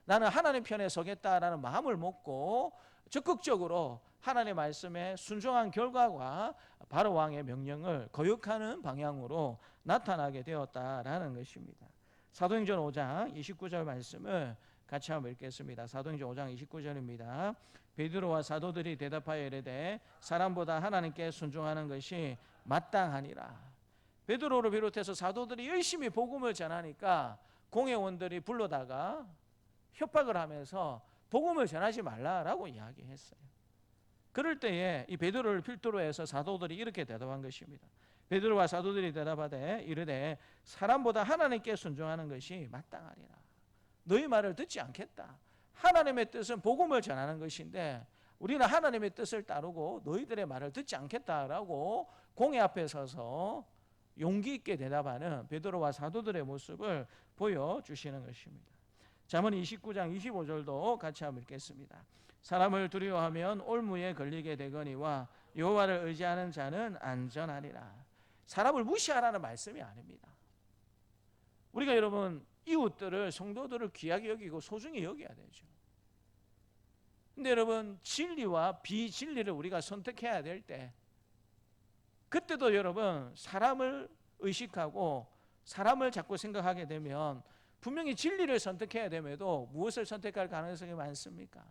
나는 하나님 편에 서겠다라는 마음을 먹고 적극적으로 하나님의 말씀에 순종한 결과가 바로 왕의 명령을 거역하는 방향으로 나타나게 되었다라는 것입니다. 사도행전 5장 29절 말씀을 같이 한번 읽겠습니다. 사도행전 5장 29절입니다. 베드로와 사도들이 대답하여 이르되 사람보다 하나님께 순종하는 것이 마땅하니라. 베드로를 비롯해서 사도들이 열심히 복음을 전하니까 공회원들이 불러다가 협박을 하면서 복음을 전하지 말라라고 이야기했어요. 그럴 때에 이 베드로를 필두로 해서 사도들이 이렇게 대답한 것입니다. 베드로와 사도들이 대답하되 이르되 사람보다 하나님께 순종하는 것이 마땅하리라. 너희 말을 듣지 않겠다. 하나님의 뜻은 복음을 전하는 것인데 우리는 하나님의 뜻을 따르고 너희들의 말을 듣지 않겠다라고 공회 앞에 서서 용기 있게 대답하는 베드로와 사도들의 모습을 보여주시는 것입니다. 잠언 29장 25절도 같이 한번 읽겠습니다. 사람을 두려워하면 올무에 걸리게 되거니와 여호와를 의지하는 자는 안전하리라. 사람을 무시하라는 말씀이 아닙니다. 우리가 여러분 이웃들을, 성도들을 귀하게 여기고 소중히 여겨야 되죠. 근데 여러분 진리와 비진리를 우리가 선택해야 될 때, 그때도 여러분 사람을 의식하고 사람을 자꾸 생각하게 되면 분명히 진리를 선택해야 됨에도 무엇을 선택할 가능성이 많습니까?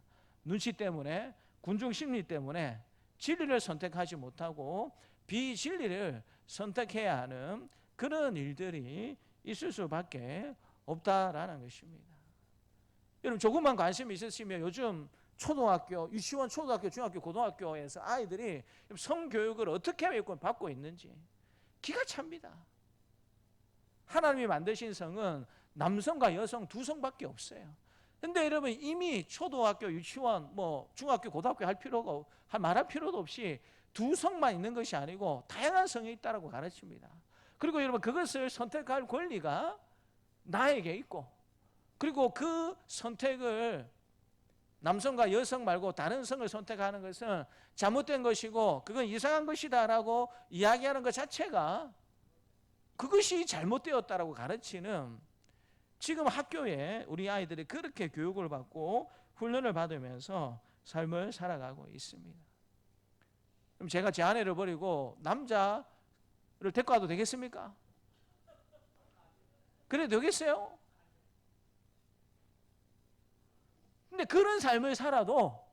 눈치 때문에, 군중 심리 때문에 진리를 선택하지 못하고 비진리를 선택해야 하는 그런 일들이 있을 수밖에 없다라는 것입니다. 여러분 조금만 관심이 있으시면 요즘 초등학교, 유치원, 초등학교, 중학교, 고등학교에서 아이들이 성교육을 어떻게 받고 있는지 기가 찹니다. 하나님이 만드신 성은 남성과 여성 두 성밖에 없어요. 근데 여러분 이미 초등학교, 유치원, 중학교, 고등학교 말할 필요도 없이 두 성만 있는 것이 아니고 다양한 성이 있다라고 가르칩니다. 그리고 여러분 그것을 선택할 권리가 나에게 있고, 그리고 그 선택을 남성과 여성 말고 다른 성을 선택하는 것은 잘못된 것이고 그건 이상한 것이다라고 이야기하는 것 자체가 그것이 잘못되었다라고 가르치는, 지금 학교에 우리 아이들이 그렇게 교육을 받고 훈련을 받으면서 삶을 살아가고 있습니다. 그럼 제가 제 아내를 버리고 남자를 데리고 와도 되겠습니까? 그래도 되겠어요? 근데 그런 삶을 살아도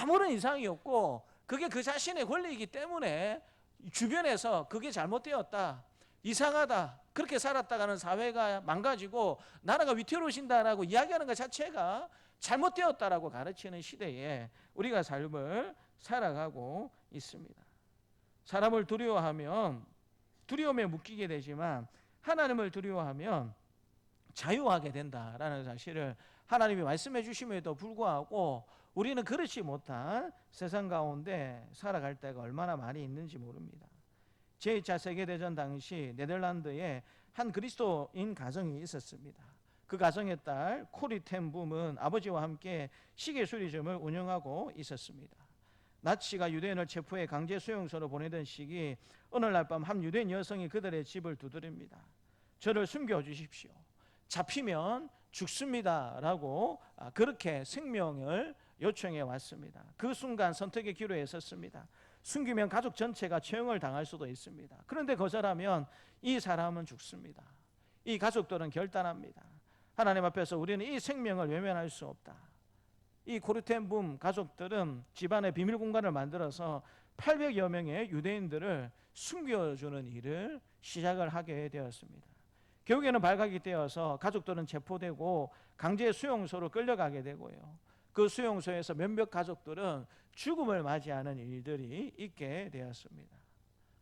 아무런 이상이 없고 그게 그 자신의 권리이기 때문에 주변에서 그게 잘못되었다, 이상하다, 그렇게 살았다가는 사회가 망가지고 나라가 위태로워진다라고 이야기하는 것 자체가 잘못되었다라고 가르치는 시대에 우리가 삶을 살아가고 있습니다. 사람을 두려워하면 두려움에 묶이게 되지만 하나님을 두려워하면 자유하게 된다라는 사실을 하나님이 말씀해 주심에도 불구하고 우리는 그렇지 못한 세상 가운데 살아갈 때가 얼마나 많이 있는지 모릅니다. 제2차 세계대전 당시 네덜란드에 한 그리스도인 가정이 있었습니다. 그 가정의 딸 코리 텐 붐은 아버지와 함께 시계 수리점을 운영하고 있었습니다. 나치가 유대인을 체포해 강제 수용소로 보내던 시기 어느 날 밤 한 유대인 여성이 그들의 집을 두드립니다. 저를 숨겨주십시오. 잡히면 죽습니다라고 그렇게 생명을 요청해 왔습니다. 그 순간 선택의 기로에 섰습니다. 숨기면 가족 전체가 처형을 당할 수도 있습니다. 그런데 거절하면 이 사람은 죽습니다. 이 가족들은 결단합니다. 하나님 앞에서 우리는 이 생명을 외면할 수 없다. 이 코르텐붐 가족들은 집안에 비밀 공간을 만들어서 800여 명의 유대인들을 숨겨주는 일을 시작을 하게 되었습니다. 결국에는 발각이 되어서 가족들은 체포되고 강제 수용소로 끌려가게 되고요. 그 수용소에서 몇몇 가족들은 죽음을 맞이하는 일들이 있게 되었습니다.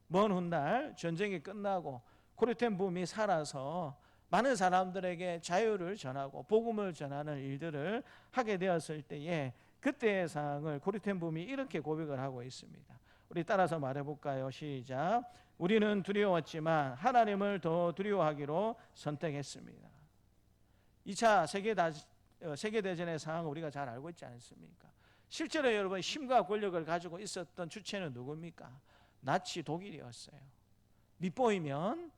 먼 훗날 전쟁이 끝나고 코르텐붐이 살아서 많은 사람들에게 자유를 전하고 복음을 전하는 일들을 하게 되었을 때에 그때의 상황을 코르텐붐이 이렇게 고백을 하고 있습니다. 우리 따라서 말해볼까요? 시작. 우리는 두려웠지만 하나님을 더 두려워하기로 선택했습니다. 2차 세계대전의 상황을 우리가 잘 알고 있지 않습니까? 실제로 여러분 힘과 권력을 가지고 있었던 주체는 누굽니까? 나치 독일이었어요. 밑보이면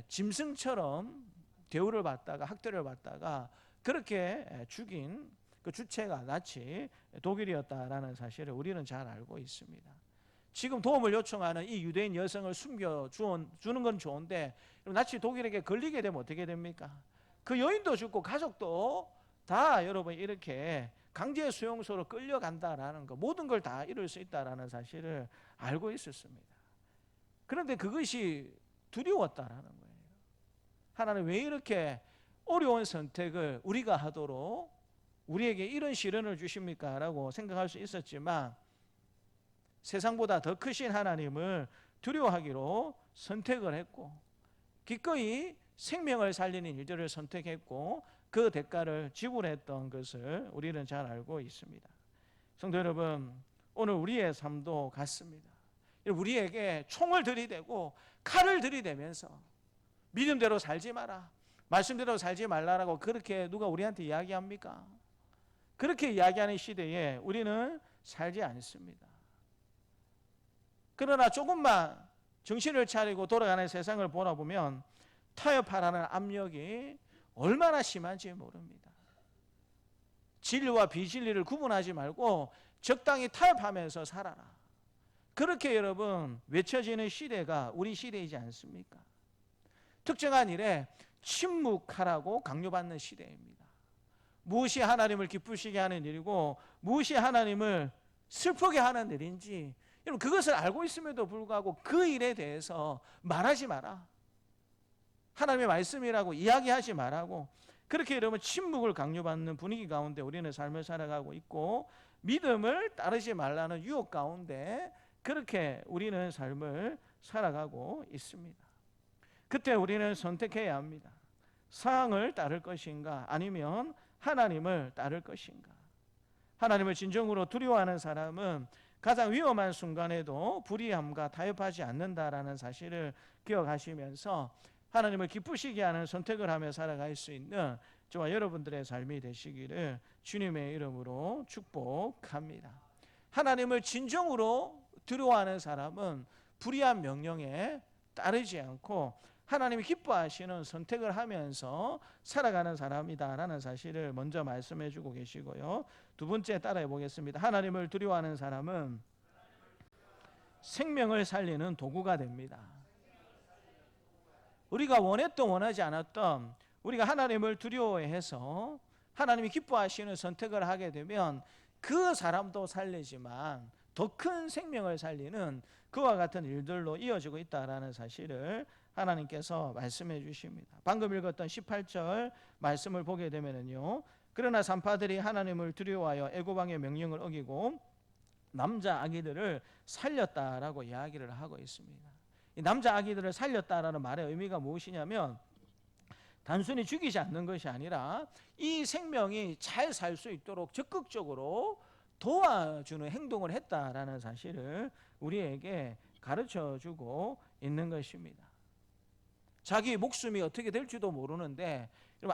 짐승처럼 대우를 받다가 학대를 받다가 그렇게 죽인 그 주체가 나치 독일이었다라는 사실을 우리는 잘 알고 있습니다. 지금 도움을 요청하는 이 유대인 여성을 숨겨주는 건 좋은데 나치 독일에게 걸리게 되면 어떻게 됩니까? 그 여인도 죽고 가족도 다 여러분 이렇게 강제 수용소로 끌려간다라는 거, 모든 걸 다 이룰 수 있다라는 사실을 알고 있었습니다. 그런데 그것이 두려웠다라는 거예요. 하나님 왜 이렇게 어려운 선택을 우리가 하도록 우리에게 이런 시련을 주십니까? 라고 생각할 수 있었지만 세상보다 더 크신 하나님을 두려워하기로 선택을 했고 기꺼이 생명을 살리는 일들을 선택했고 그 대가를 지불했던 것을 우리는 잘 알고 있습니다. 성도 여러분, 오늘 우리의 삶도 같습니다. 우리에게 총을 들이대고 칼을 들이대면서 믿음대로 살지 마라, 말씀대로 살지 말라라고 그렇게 누가 우리한테 이야기합니까? 그렇게 이야기하는 시대에 우리는 살지 않습니다. 그러나 조금만 정신을 차리고 돌아가는 세상을 보라보면 타협하라는 압력이 얼마나 심한지 모릅니다. 진리와 비진리를 구분하지 말고 적당히 타협하면서 살아라. 그렇게 여러분 외쳐지는 시대가 우리 시대이지 않습니까? 특정한 일에 침묵하라고 강요받는 시대입니다. 무엇이 하나님을 기쁘시게 하는 일이고 무엇이 하나님을 슬프게 하는 일인지 여러분 그것을 알고 있음에도 불구하고 그 일에 대해서 말하지 마라. 하나님의 말씀이라고 이야기하지 말라고 그렇게 여러분 침묵을 강요받는 분위기 가운데 우리는 삶을 살아가고 있고 믿음을 따르지 말라는 유혹 가운데 그렇게 우리는 삶을 살아가고 있습니다. 그때 우리는 선택해야 합니다. 상황을 따를 것인가 아니면 하나님을 따를 것인가. 하나님을 진정으로 두려워하는 사람은 가장 위험한 순간에도 불의함과 타협하지 않는다라는 사실을 기억하시면서 하나님을 기쁘시게 하는 선택을 하며 살아갈 수 있는 저와 여러분들의 삶이 되시기를 주님의 이름으로 축복합니다. 하나님을 진정으로 두려워하는 사람은 불의한 명령에 따르지 않고 하나님이 기뻐하시는 선택을 하면서 살아가는 사람이다라는 사실을 먼저 말씀해 주고 계시고요. 두 번째 따라해 보겠습니다. 하나님을 두려워하는 사람은 생명을 살리는 도구가 됩니다. 우리가 원했던 원하지 않았던 우리가 하나님을 두려워해서 하나님이 기뻐하시는 선택을 하게 되면 그 사람도 살리지만 더 큰 생명을 살리는 그와 같은 일들로 이어지고 있다라는 사실을 하나님께서 말씀해 주십니다. 방금 읽었던 18절 말씀을 보게 되면요. 그러나 산파들이 하나님을 두려워하여 애고방의 명령을 어기고 남자 아기들을 살렸다라고 이야기를 하고 있습니다. 이 남자 아기들을 살렸다라는 말의 의미가 무엇이냐면 단순히 죽이지 않는 것이 아니라 이 생명이 잘 살 수 있도록 적극적으로 도와주는 행동을 했다라는 사실을 우리에게 가르쳐주고 있는 것입니다. 자기 목숨이 어떻게 될지도 모르는데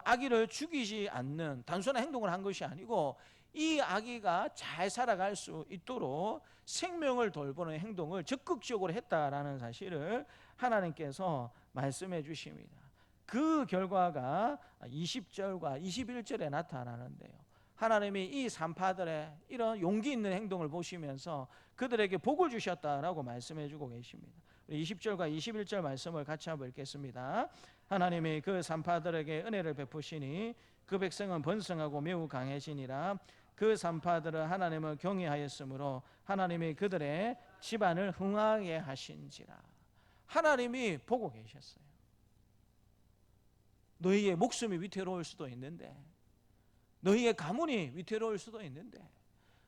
아기를 죽이지 않는 단순한 행동을 한 것이 아니고 이 아기가 잘 살아갈 수 있도록 생명을 돌보는 행동을 적극적으로 했다라는 사실을 하나님께서 말씀해 주십니다. 그 결과가 20절과 21절에 나타나는데요. 하나님이 이 산파들의 이런 용기 있는 행동을 보시면서 그들에게 복을 주셨다라고 말씀해 주고 계십니다. 20절과 21절 말씀을 같이 한번 읽겠습니다. 하나님이 그 산파들에게 은혜를 베푸시니 그 백성은 번성하고 매우 강해지니라. 그 산파들은 하나님을 경외하였으므로 하나님이 그들의 집안을 흥하게 하신지라. 하나님이 보고 계셨어요. 너희의 목숨이 위태로울 수도 있는데, 너희의 가문이 위태로울 수도 있는데,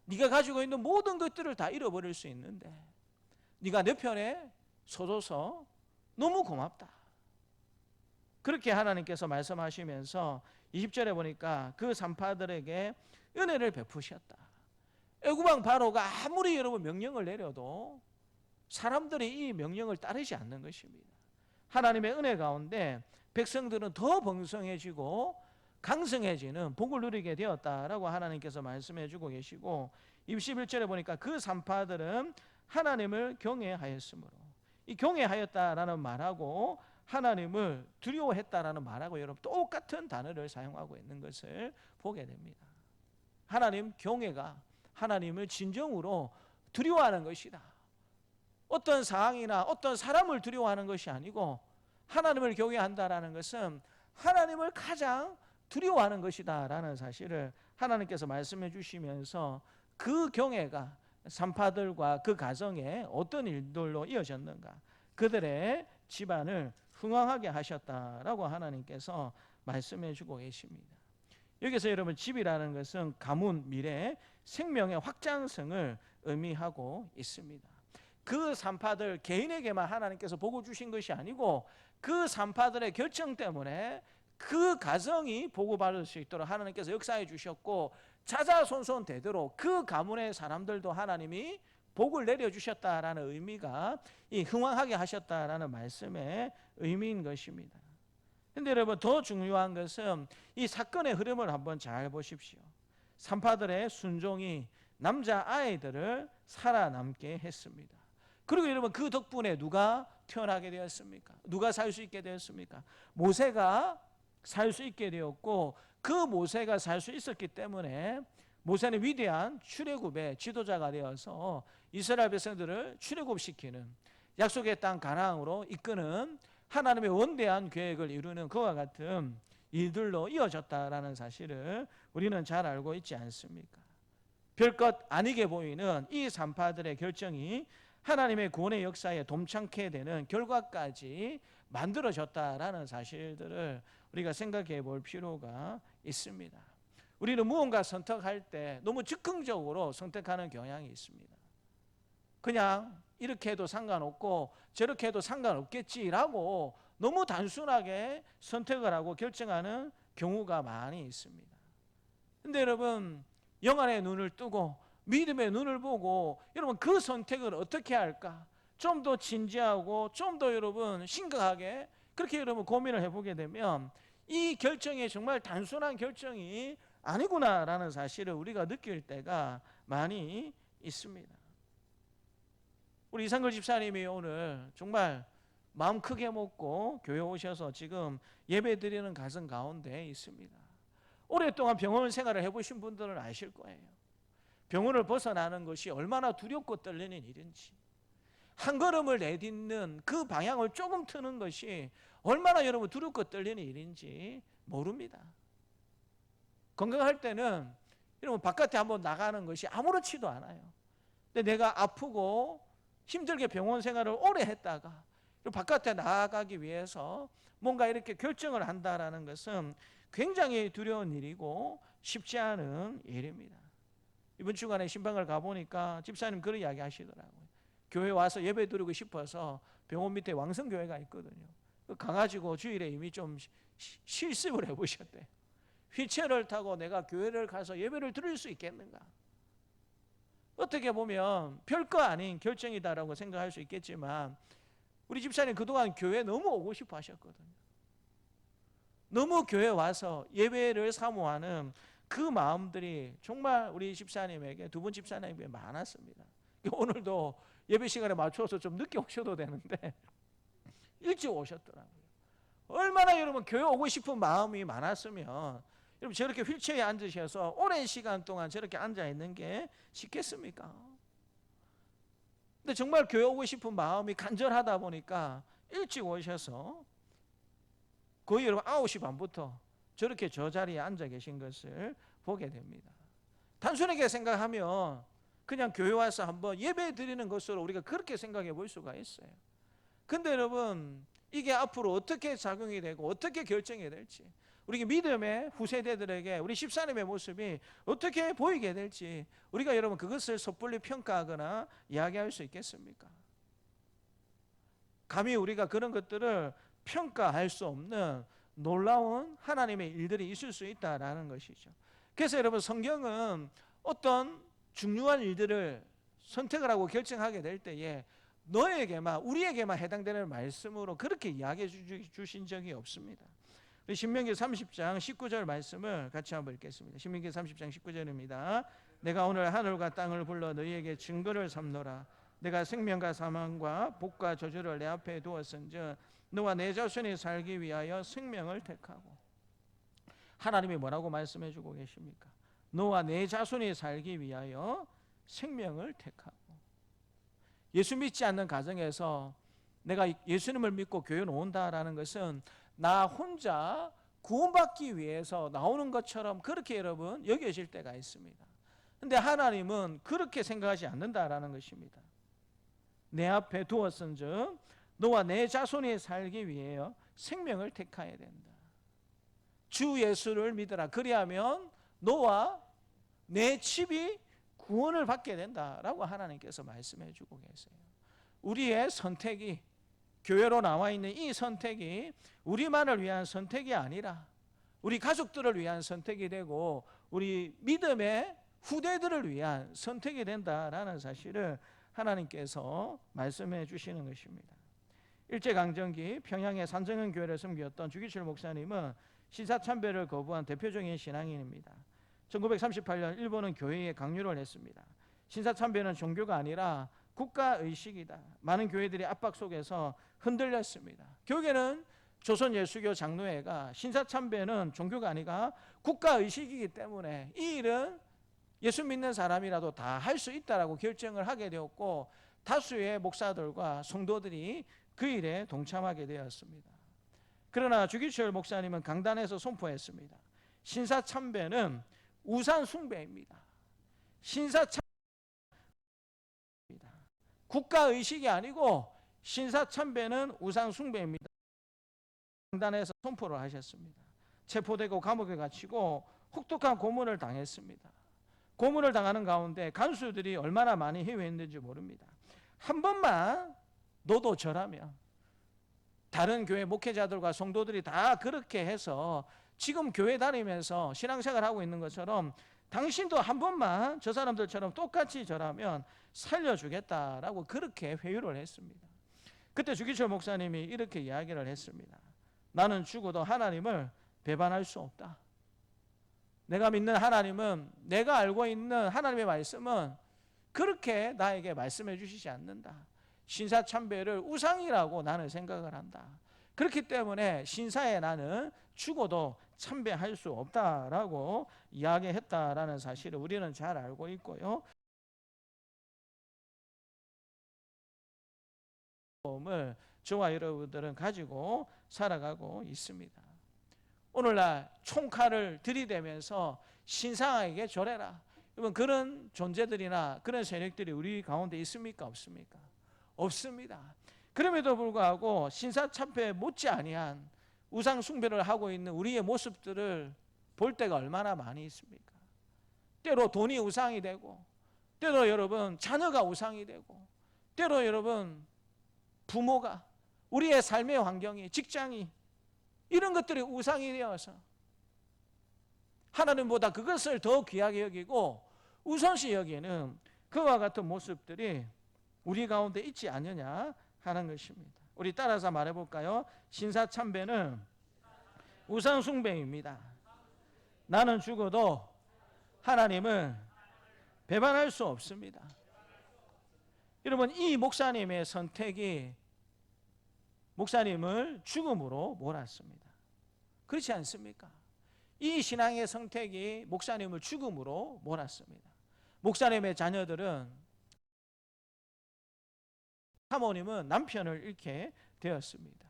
네가 가지고 있는 모든 것들을 다 잃어버릴 수 있는데 네가 내 편에 서줘서 너무 고맙다. 그렇게 하나님께서 말씀하시면서 20절에 보니까 그 산파들에게 은혜를 베푸셨다. 애굽왕 바로가 아무리 여러분 명령을 내려도 사람들이 이 명령을 따르지 않는 것입니다. 하나님의 은혜 가운데 백성들은 더 번성해지고 강성해지는 복을 누리게 되었다라고 하나님께서 말씀해 주고 계시고 21절에 보니까 그 산파들은 하나님을 경외하였으므로, 이 경외하였다라는 말하고 하나님을 두려워했다라는 말하고 여러분 똑같은 단어를 사용하고 있는 것을 보게 됩니다. 하나님 경외가 하나님을 진정으로 두려워하는 것이다. 어떤 상황이나 어떤 사람을 두려워하는 것이 아니고 하나님을 경외한다라는 것은 하나님을 가장 두려워하는 것이다 라는 사실을 하나님께서 말씀해 주시면서 그 경외가 산파들과 그 가정에 어떤 일들로 이어졌는가, 그들의 집안을 흥왕하게 하셨다라고 하나님께서 말씀해 주고 계십니다. 여기서 여러분 집이라는 것은 가문, 미래, 생명의 확장성을 의미하고 있습니다. 그 산파들 개인에게만 하나님께서 복을 주신 것이 아니고 그 산파들의 결정 때문에 그 가정이 복을 수 있도록 하나님께서 역사해 주셨고 자자손손 되도록 그 가문의 사람들도 하나님이 복을 내려주셨다라는 의미가 이 흥왕하게 하셨다라는 말씀의 의미인 것입니다. 그런데 여러분 더 중요한 것은 이 사건의 흐름을 한번 잘 보십시오. 산파들의 순종이 남자아이들을 살아남게 했습니다. 그리고 여러분 그 덕분에 누가 태어나게 되었습니까? 누가 살 수 있게 되었습니까? 모세가 살 수 있게 되었고 그 모세가 살 수 있었기 때문에 모세는 위대한 출애굽의 지도자가 되어서 이스라엘 백성들을 출애굽시키는 약속의 땅 가나안으로 이끄는 하나님의 원대한 계획을 이루는 그와 같은 일들로 이어졌다라는 사실을 우리는 잘 알고 있지 않습니까? 별것 아니게 보이는 이 산파들의 결정이 하나님의 구원의 역사에 dom창게 되는 결과까지 만들어졌다라는 사실들을 우리가 생각해 볼 필요가 있습니다. 우리는 무언가 선택할 때 너무 즉흥적으로 선택하는 경향이 있습니다. 그냥 이렇게 해도 상관없고 저렇게 해도 상관없겠지라고 너무 단순하게 선택을 하고 결정하는 경우가 많이 있습니다. 근데 여러분 영안의 눈을 뜨고 믿음의 눈을 보고 여러분 그 선택을 어떻게 할까? 좀 더 진지하고 좀 더 여러분 심각하게 그렇게 여러분 고민을 해보게 되면 이 결정이 정말 단순한 결정이 아니구나라는 사실을 우리가 느낄 때가 많이 있습니다. 우리 이상걸 집사님이 오늘 정말 마음 크게 먹고 교회 오셔서 지금 예배 드리는 가정 가운데 있습니다. 오랫동안 병원 생활을 해보신 분들은 아실 거예요. 병원을 벗어나는 것이 얼마나 두렵고 떨리는 일인지, 한 걸음을 내딛는 그 방향을 조금 트는 것이 얼마나 여러분 두렵고 떨리는 일인지 모릅니다. 건강할 때는 여러분 바깥에 한번 나가는 것이 아무렇지도 않아요. 근데 내가 아프고 힘들게 병원 생활을 오래 했다가 바깥에 나가기 위해서 뭔가 이렇게 결정을 한다라는 것은 굉장히 두려운 일이고 쉽지 않은 일입니다. 이번 주간에 신방을 가보니까 집사님 그런 이야기 하시더라고요. 교회 와서 예배 드리고 싶어서 병원 밑에 왕성교회가 있거든요. 가가지고 주일에 이미 좀 실습을 해보셨대요. 휠체어를 타고 내가 교회를 가서 예배를 드릴 수 있겠는가? 어떻게 보면 별거 아닌 결정이다라고 생각할 수 있겠지만 우리 집사님 그동안 교회 너무 오고 싶어 하셨거든요. 너무 교회 와서 예배를 사모하는 그 마음들이 정말 우리 집사님에게 두 분 집사님에게 많았습니다. 오늘도 예배 시간에 맞춰서 좀 늦게 오셔도 되는데 일찍 오셨더라고요. 얼마나 여러분 교회 오고 싶은 마음이 많았으면 여러분 저렇게 휠체어에 앉으셔서 오랜 시간 동안 저렇게 앉아 있는 게 쉽겠습니까? 근데 정말 교회 오고 싶은 마음이 간절하다 보니까 일찍 오셔서 거의 여러분 9시 반부터 저렇게 저 자리에 앉아 계신 것을 보게 됩니다. 단순하게 생각하면 그냥 교회 와서 한번 예배 드리는 것으로 우리가 그렇게 생각해 볼 수가 있어요. 근데 여러분 이게 앞으로 어떻게 작용이 되고 어떻게 결정이 될지 우리 믿음의 후세대들에게 우리 집사님의 모습이 어떻게 보이게 될지 우리가 여러분 그것을 섣불리 평가하거나 이야기할 수 있겠습니까? 감히 우리가 그런 것들을 평가할 수 없는 놀라운 하나님의 일들이 있을 수 있다라는 것이죠. 그래서 여러분 성경은 어떤 중요한 일들을 선택을 하고 결정하게 될 때에 너에게만 우리에게만 해당되는 말씀으로 그렇게 이야기해 주신 적이 없습니다. 우리 신명기 30장 19절 말씀을 같이 한번 읽겠습니다. 신명기 30장 19절입니다. 내가 오늘 하늘과 땅을 불러 너희에게 증거를 삼노라. 내가 생명과 사망과 복과 저주를 내 앞에 두었은즉 너와 내 자손이 살기 위하여 생명을 택하고. 하나님이 뭐라고 말씀해 주고 계십니까? 너와 내 자손이 살기 위하여 생명을 택하고. 예수 믿지 않는 가정에서 내가 예수님을 믿고 교회 온다라는 것은 나 혼자 구원받기 위해서 나오는 것처럼 그렇게 여러분 여겨질 때가 있습니다. 그런데 하나님은 그렇게 생각하지 않는다라는 것입니다. 내 앞에 두었은즉 너와 내 자손이 살기 위하여 생명을 택해야 된다. 주 예수를 믿으라. 그리하면 너와 내 집이 구원을 받게 된다라고 하나님께서 말씀해 주고 계세요. 우리의 선택이, 교회로 나와 있는 이 선택이 우리만을 위한 선택이 아니라 우리 가족들을 위한 선택이 되고 우리 믿음의 후대들을 위한 선택이 된다라는 사실을 하나님께서 말씀해 주시는 것입니다. 일제강점기 평양의 산정현 교회를 섬겼던 주기철 목사님은 신사참배를 거부한 대표적인 신앙인입니다. 1938년 일본은 교회에 강요를 했습니다. 신사참배는 종교가 아니라 국가의식이다. 많은 교회들이 압박 속에서 흔들렸습니다. 결국에는 조선예수교 장로회가 신사참배는 종교가 아니라 국가의식이기 때문에 이 일은 예수 믿는 사람이라도 다 할 수 있다라고 결정을 하게 되었고, 다수의 목사들과 성도들이 그 일에 동참하게 되었습니다. 그러나 주기철 목사님은 강단에서 선포했습니다. 신사참배는 우상 숭배입니다. 신사참배입니다. 국가의식이 아니고 신사참배는 우상 숭배입니다. 강단에서 선포를 하셨습니다. 체포되고 감옥에 갇히고 혹독한 고문을 당했습니다. 고문을 당하는 가운데 간수들이 얼마나 많이 해외했는지 모릅니다. 한 번만 너도 저라면, 다른 교회 목회자들과 성도들이 다 그렇게 해서 지금 교회 다니면서 신앙생활 하고 있는 것처럼 당신도 한 번만 저 사람들처럼 똑같이 저라면 살려주겠다라고 그렇게 회유를 했습니다. 그때 주기철 목사님이 이렇게 이야기를 했습니다. 나는 죽어도 하나님을 배반할 수 없다. 내가 믿는 하나님은, 내가 알고 있는 하나님의 말씀은 그렇게 나에게 말씀해 주시지 않는다. 신사참배를 우상이라고 나는 생각을 한다. 그렇기 때문에 신사에 나는 죽어도 참배할 수 없다라고 이야기했다라는 사실을 우리는 잘 알고 있고요. 을 저와 여러분들은 가지고 살아가고 있습니다. 오늘날 총칼을 들이대면서 신상에게 절해라, 여러분, 그런 존재들이나 그런 세력들이 우리 가운데 있습니까? 없습니까? 없습니다. 그럼에도 불구하고 신사참배에 못지 아니한 우상 숭배를 하고 있는 우리의 모습들을 볼 때가 얼마나 많이 있습니까? 때로 돈이 우상이 되고, 때로 여러분 자녀가 우상이 되고, 때로 여러분 부모가, 우리의 삶의 환경이, 직장이, 이런 것들이 우상이 되어서 하나님보다 그것을 더 귀하게 여기고 우선시 여기는 그와 같은 모습들이 우리 가운데 있지 않느냐 하는 것입니다. 우리 따라서 말해볼까요? 신사참배는 우상숭배입니다. 나는 죽어도 하나님을 배반할 수 없습니다. 여러분, 이 목사님의 선택이 목사님을 죽음으로 몰았습니다. 그렇지 않습니까? 이 신앙의 선택이 목사님을 죽음으로 몰았습니다. 목사님의 자녀들은, 사모님은 남편을 잃게 되었습니다.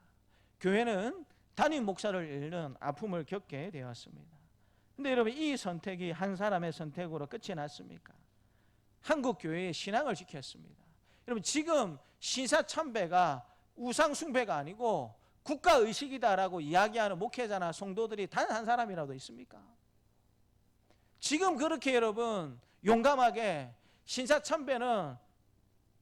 교회는 담임 목사를 잃는 아픔을 겪게 되었습니다. 그런데 여러분, 이 선택이 한 사람의 선택으로 끝이 났습니까? 한국 교회의 신앙을 지켰습니다. 여러분, 지금 신사참배가 우상 숭배가 아니고 국가의식이다라고 이야기하는 목회자나 성도들이 단 한 사람이라도 있습니까? 지금 그렇게 여러분 용감하게 신사참배는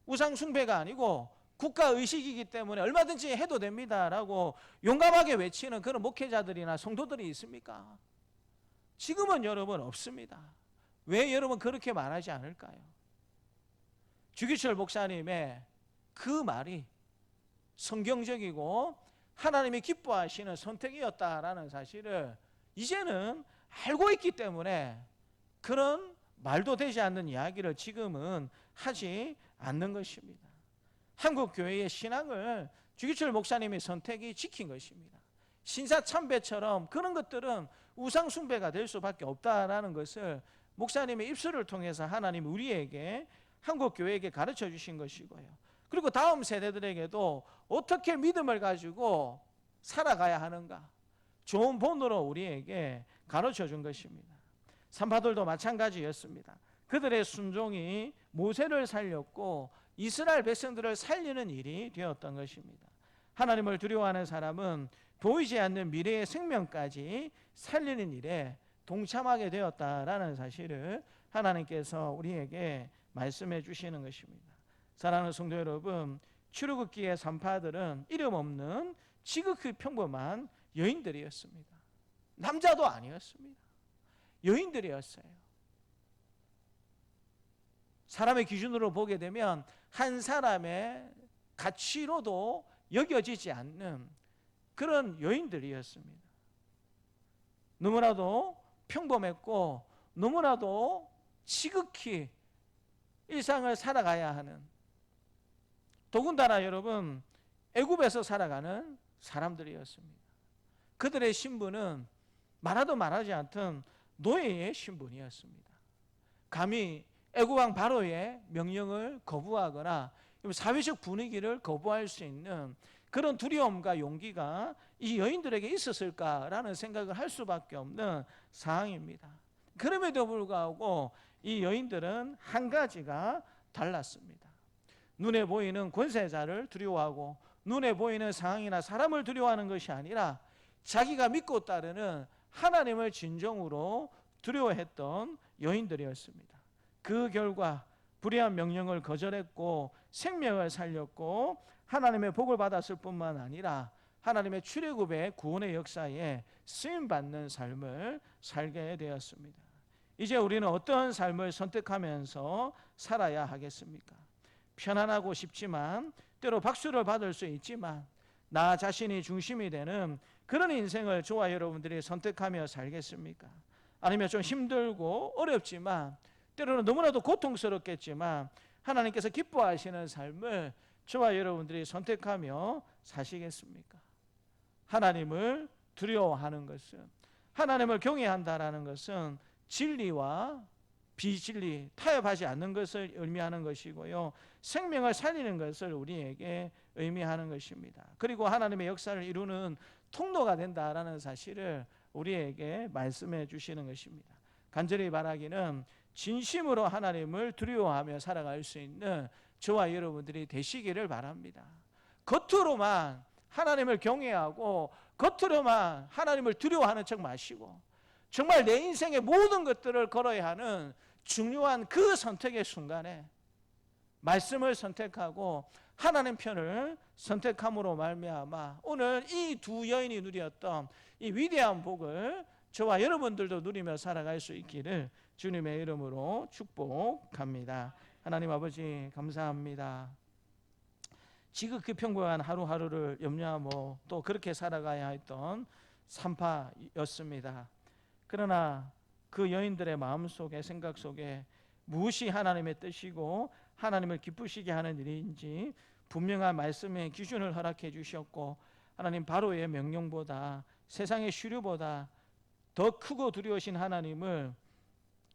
우상 숭배가 아니고 국가의식이기 때문에 얼마든지 해도 됩니다라고 용감하게 외치는 그런 목회자들이나 성도들이 있습니까? 지금은 여러분 없습니다. 왜 여러분 그렇게 말하지 않을까요? 주기철 목사님의 그 말이 성경적이고 하나님이 기뻐하시는 선택이었다라는 사실을 이제는 알고 있기 때문에 그런 말도 되지 않는 이야기를 지금은 하지 않는 것입니다. 한국 교회의 신앙을 주기철 목사님의 선택이 지킨 것입니다. 신사참배처럼 그런 것들은 우상숭배가 될 수밖에 없다라는 것을 목사님의 입술을 통해서 하나님이 우리에게, 한국 교회에게 가르쳐 주신 것이고요. 그리고 다음 세대들에게도 어떻게 믿음을 가지고 살아가야 하는가, 좋은 본으로 우리에게 가르쳐 준 것입니다. 산파들도 마찬가지였습니다. 그들의 순종이 모세를 살렸고 이스라엘 백성들을 살리는 일이 되었던 것입니다. 하나님을 두려워하는 사람은 보이지 않는 미래의 생명까지 살리는 일에 동참하게 되었다라는 사실을 하나님께서 우리에게 말씀해 주시는 것입니다. 사랑하는 성도 여러분, 출애굽기의 산파들은 이름 없는 지극히 평범한 여인들이었습니다. 남자도 아니었습니다. 여인들이었어요. 사람의 기준으로 보게 되면 한 사람의 가치로도 여겨지지 않는 그런 여인들이었습니다. 너무나도 평범했고 너무나도 지극히 일상을 살아가야 하는, 더군다나 여러분 애굽에서 살아가는 사람들이었습니다. 그들의 신분은 말하도 말하지 않던 노예의 신분이었습니다. 감히 애굽왕 바로의 명령을 거부하거나 사회적 분위기를 거부할 수 있는 그런 두려움과 용기가 이 여인들에게 있었을까라는 생각을 할 수밖에 없는 상황입니다. 그럼에도 불구하고 이 여인들은 한 가지가 달랐습니다. 눈에 보이는 권세자를 두려워하고 눈에 보이는 상황이나 사람을 두려워하는 것이 아니라 자기가 믿고 따르는 하나님을 진정으로 두려워했던 여인들이었습니다. 그 결과 불의한 명령을 거절했고 생명을 살렸고 하나님의 복을 받았을 뿐만 아니라 하나님의 출애굽의 구원의 역사에 쓰임받는 삶을 살게 되었습니다. 이제 우리는 어떤 삶을 선택하면서 살아야 하겠습니까? 편안하고 싶지만 때로 박수를 받을 수 있지만 나 자신이 중심이 되는 그런 인생을 저와 여러분들이 선택하며 살겠습니까? 아니면 좀 힘들고 어렵지만 때로는 너무나도 고통스럽겠지만 하나님께서 기뻐하시는 삶을 저와 여러분들이 선택하며 사시겠습니까? 하나님을 두려워하는 것은, 하나님을 경외한다라는 것은 진리와 비진리, 타협하지 않는 것을 의미하는 것이고요, 생명을 살리는 것을 우리에게 의미하는 것입니다. 그리고 하나님의 역사를 이루는 통로가 된다라는 사실을 우리에게 말씀해 주시는 것입니다. 간절히 바라기는 진심으로 하나님을 두려워하며 살아갈 수 있는 저와 여러분들이 되시기를 바랍니다. 겉으로만 하나님을 경외하고 겉으로만 하나님을 두려워하는 척 마시고 정말 내 인생의 모든 것들을 걸어야 하는 중요한 그 선택의 순간에 말씀을 선택하고 하나님 편을 선택함으로 말미암아 오늘 이 두 여인이 누렸던 이 위대한 복을 저와 여러분들도 누리며 살아갈 수 있기를 주님의 이름으로 축복합니다. 하나님 아버지 감사합니다. 지극히 평범한 하루하루를 염려하며 또 그렇게 살아가야 했던 산파였습니다. 그러나 그 여인들의 마음속에 생각 속에 무엇이 하나님의 뜻이고 하나님을 기쁘시게 하는 일인지 분명한 말씀의 기준을 허락해 주셨고 하나님 바로의 명령보다 세상의 시류보다 더 크고 두려우신 하나님을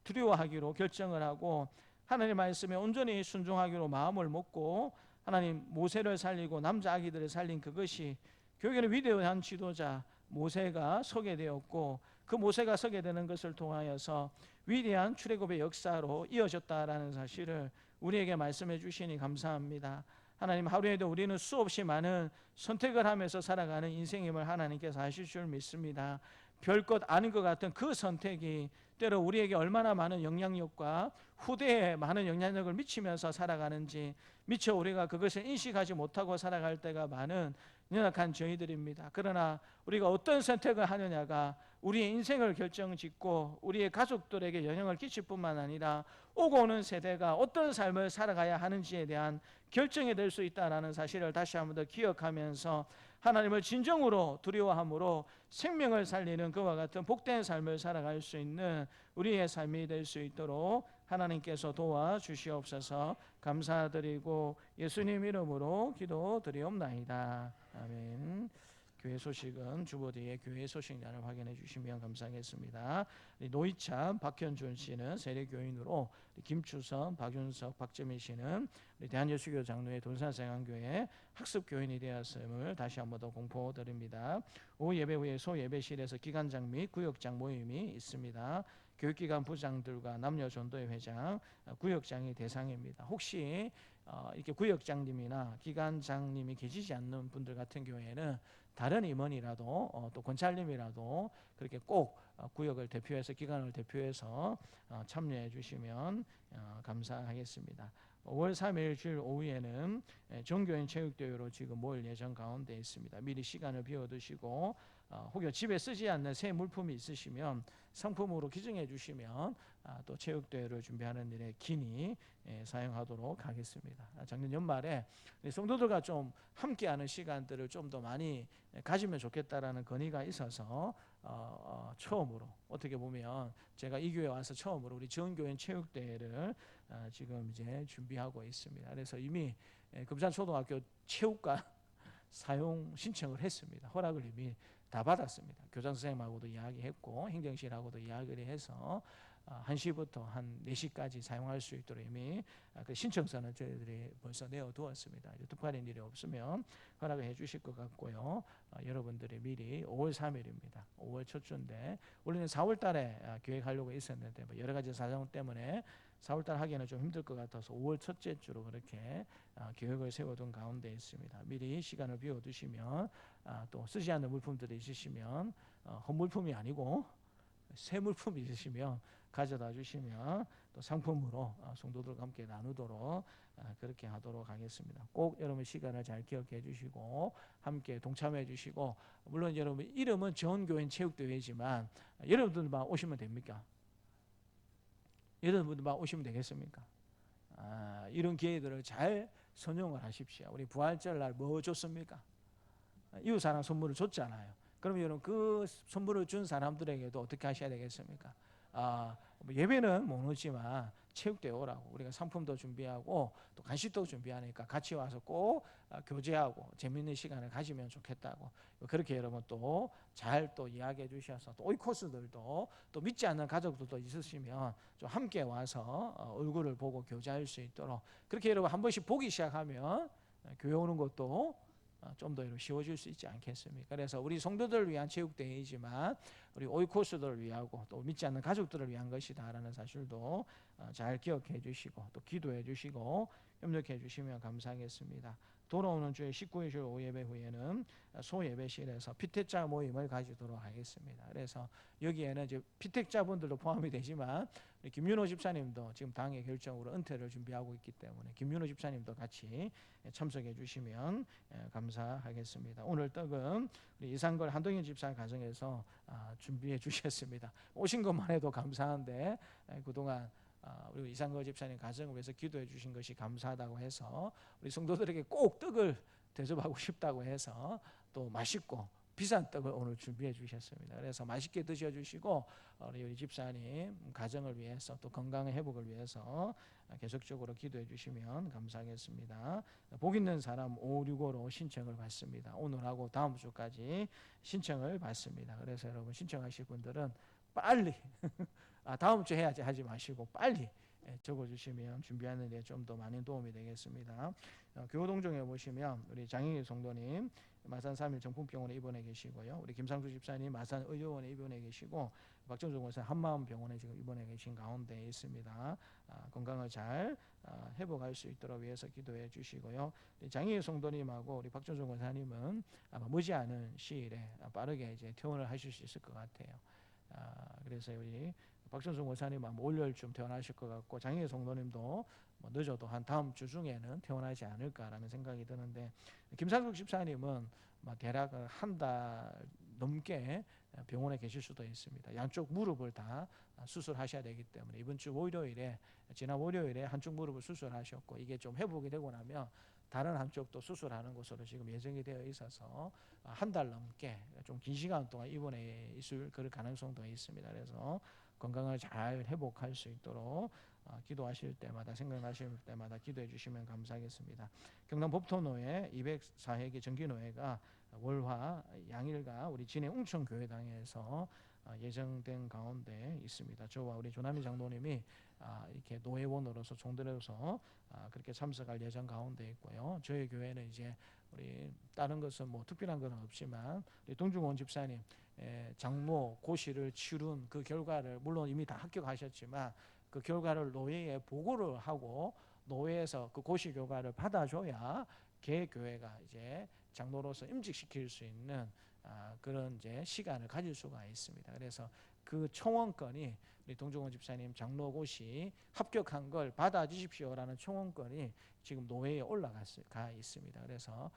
두려워하기로 결정을 하고 하나님의 말씀에 온전히 순종하기로 마음을 먹고 하나님 모세를 살리고 남자 아기들을 살린 그것이 교회는 위대한 지도자 모세가 서게 되었고 그 모세가 서게 되는 것을 통하여서 위대한 출애굽의 역사로 이어졌다라는 사실을 우리에게 말씀해 주시니 감사합니다. 하나님 하루에도 우리는 수없이 많은 선택을 하면서 살아가는 인생임을 하나님께서 아실 줄 믿습니다. 별것 아닌 것 같은 그 선택이 때로 우리에게 얼마나 많은 영향력과 후대에 많은 영향력을 미치면서 살아가는지 미처 우리가 그것을 인식하지 못하고 살아갈 때가 많은 연약한 저희들입니다. 그러나 우리가 어떤 선택을 하느냐가 우리의 인생을 결정짓고 우리의 가족들에게 영향을 끼칠 뿐만 아니라 오고 오는 세대가 어떤 삶을 살아가야 하는지에 대한 결정이 될 수 있다는 사실을 다시 한번 더 기억하면서 하나님을 진정으로 두려워함으로 생명을 살리는 그와 같은 복된 삶을 살아갈 수 있는 우리의 삶이 될 수 있도록 하나님께서 도와주시옵소서. 감사드리고 예수님 이름으로 기도드리옵나이다. 아멘. 교회 소식은 주보 뒤에 교회 소식란을 확인해 주시면 감사하겠습니다. 노이찬, 박현준 씨는 세례교인으로, 김추선, 박윤석, 박재민 씨는 대한예수교 장로회 돈산생안교회 학습교인이 되었음을 다시 한번 더 공포드립니다. 오후 예배 후에 소예배실에서 기관장 및 구역장 모임이 있습니다. 교육기관 부장들과 남녀전도회 회장, 구역장이 대상입니다. 혹시 이렇게 구역장님이나 기관장님이 계시지 않는 분들 같은 경우에는 다른 임원이라도 또 권찰님이라도 그렇게 꼭 구역을 대표해서 기관을 대표해서 참여해 주시면 감사하겠습니다. 5월 3일 주일 오후에는 종교인 체육대회로 지금 모일 예정 가운데 있습니다. 미리 시간을 비워두시고 혹여 집에 쓰지 않는 새 물품이 있으시면 상품으로 기증해 주시면 또 체육대회를 준비하는 일에 기니 사용하도록 하겠습니다. 작년 연말에 성도들과 좀 함께하는 시간들을 좀 더 많이 가지면 좋겠다라는 건의가 있어서 처음으로 어떻게 보면 제가 이 교회 와서 처음으로 우리 지원교인 체육대회를 지금 이제 준비하고 있습니다. 그래서 이미 금산초등학교 체육관 사용 신청을 했습니다. 허락을 이미 다 받았습니다. 교장 선생님하고도 이야기했고 행정실하고도 이야기를 해서 1시부터 한 4시까지 사용할 수 있도록 이미 그 신청서는 저희들이 벌써 내어두었습니다. 특별한 일이 없으면 허락을 해주실 것 같고요. 여러분들이 미리 5월 3일입니다. 5월 첫 주인데 원래는 4월 달에 계획하려고 했었는데 여러 가지 사정 때문에 4월 달 하기에는 좀 힘들 것 같아서 5월 첫째 주로 그렇게 계획을 세워둔 가운데 있습니다. 미리 시간을 비워두시면 또 쓰지 않는 물품들이 있으시면 헛물품이 아니고 새 물품이 있으시면 가져다 주시면 또 상품으로 성도들과 함께 나누도록 그렇게 하도록 하겠습니다. 꼭 여러분 시간을 잘 기억해 주시고 함께 동참해 주시고 물론 여러분 이름은 지원교인 체육대회지만 여러분들만 오시면 됩니까? 여러분들만 오시면 되겠습니까? 이런 기회들을 잘 선용을 하십시오. 우리 부활절날 뭐 줬습니까? 이웃사랑 선물을 줬잖아요. 그럼 여러분 그 선물을 준 사람들에게도 어떻게 하셔야 되겠습니까? 예배는 못 오지만 체육대회 오라고 우리가 상품도 준비하고 또 간식도 준비하니까 같이 와서 꼭 교제하고 재밌는 시간을 가지면 좋겠다고 그렇게 여러분 또 잘 또 이야기해 주셔서 또 오이코스들도 또 믿지 않는 가족들도 있으시면 좀 함께 와서 얼굴을 보고 교제할 수 있도록 그렇게 여러분 한 번씩 보기 시작하면 교회 오는 것도 좀 더 쉬워질 수 있지 않겠습니까? 그래서 우리 성도들을 위한 체육대회이지만 우리 오이코스들을 위하고 또 믿지 않는 가족들을 위한 것이다라는 사실도 잘 기억해 주시고 또 기도해 주시고 협력해 주시면 감사하겠습니다. 돌아오는 주에 19일 주일 오후 예배 후에는 소예배실에서 피택자 모임을 가지도록 하겠습니다. 그래서 여기에는 이제 피택자분들도 포함이 되지만 김윤호 집사님도 지금 당의 결정으로 은퇴를 준비하고 있기 때문에 김윤호 집사님도 같이 참석해 주시면 감사하겠습니다. 오늘 떡은 우리 이상걸 한동현 집사 가정에서 준비해 주셨습니다. 오신 것만 해도 감사한데 그동안 우리 이상걸 집사님 가정을 위해서 기도해 주신 것이 감사하다고 해서 우리 성도들에게 꼭 떡을 대접하고 싶다고 해서 또 맛있고 비싼 떡을 오늘 준비해 주셨습니다. 그래서 맛있게 드셔주시고 우리 집사님 가정을 위해서 또 건강의 회복을 위해서 계속적으로 기도해 주시면 감사하겠습니다. 복 있는 사람 565로 신청을 받습니다. 오늘하고 다음 주까지 신청을 받습니다. 그래서 여러분 신청하실 분들은 빨리 다음 주 해야지 하지 마시고 빨리 적어주시면 준비하는 데 좀 더 많은 도움이 되겠습니다. 교동정에 보시면 우리 장영희 성도님 마산 3일 정품병원에 입원해 계시고요. 우리 김상수 집사님 마산 의료원에 입원해 계시고 박정준 권사 한마음병원에 지금 입원해 계신 가운데 있습니다. 건강을 잘 회복할 수 있도록 위해서 기도해 주시고요. 장영희 성도님하고 우리 박정준 권사님은 아마 머지않은 시일에 빠르게 이제 퇴원을 하실 수 있을 것 같아요. 그래서 우리 박정준 권사님 아마 올여름쯤 퇴원하실 것 같고 장영희 성도님도 뭐 늦어도 한 다음 주 중에는 퇴원하지 않을까라는 생각이 드는데 김상숙 집사님은 대략 한 달 넘게 병원에 계실 수도 있습니다. 양쪽 무릎을 다 수술하셔야 되기 때문에 이번 주 월요일에 지난 월요일에 한쪽 무릎을 수술하셨고 이게 좀 회복이 되고 나면 다른 한쪽도 수술하는 것으로 지금 예정이 되어 있어서 한 달 넘게 좀 긴 시간 동안 입원해 있을 그럴 가능성도 있습니다. 그래서 건강을 잘 회복할 수 있도록 기도하실 때마다 생각나실 때마다 기도해 주시면 감사하겠습니다. 경남 법토노회 204회기 정기노회가 월화 양일과 우리 진해 웅천교회당에서 예정된 가운데 있습니다. 저와 우리 조남희 장로님이 이렇게 노회원으로서 총대로서 그렇게 참석할 예정 가운데 있고요. 저희 교회는 이제 우리 다른 것은 뭐 특별한 건 없지만 우리 동중원 집사님 장모 고시를 치룬 그 결과를 물론 이미 다 합격하셨지만 그 결과를 노회에 보고를 하고 노회에서 그 고시 결과를 받아줘야 개 교회가 이제 장로로서 임직시킬 수 있는 그런 이제 시간을 가질 수가 있습니다. 그래서 그 총원권이 우리 동종원 집사님 장로고시 합격한 걸 받아주십시오라는 총원권이 지금 노회에 올라가 있습니다. 그래서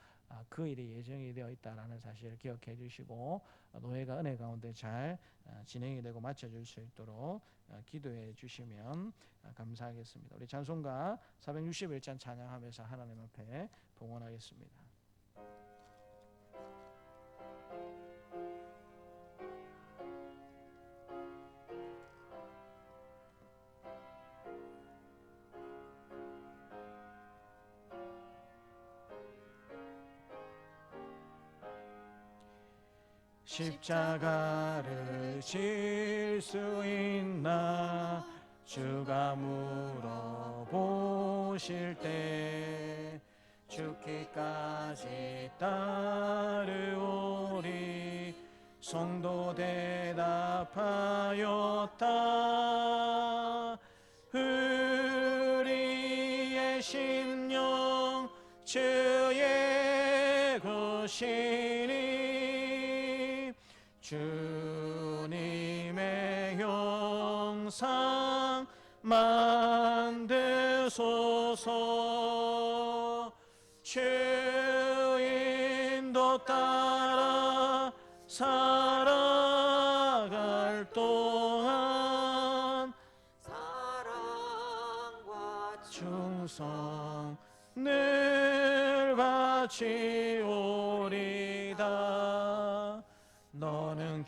그 일이 예정이 되어 있다라는 사실을 기억해 주시고 노회가 은혜 가운데 잘 진행이 되고 마쳐질 수 있도록 기도해 주시면 감사하겠습니다. 우리 찬송가 461장 찬양하면서 하나님 앞에 봉헌하겠습니다. 십자가를 질 수 있나 주가 물어보실 때 죽기까지 따르오리 성도 대답하였다. 우리의 심령 주의 것이니 주님의 형상 만드소서. 주 인도 따라 살아갈 동안 사랑과 충성 늘 바치오리다. 너는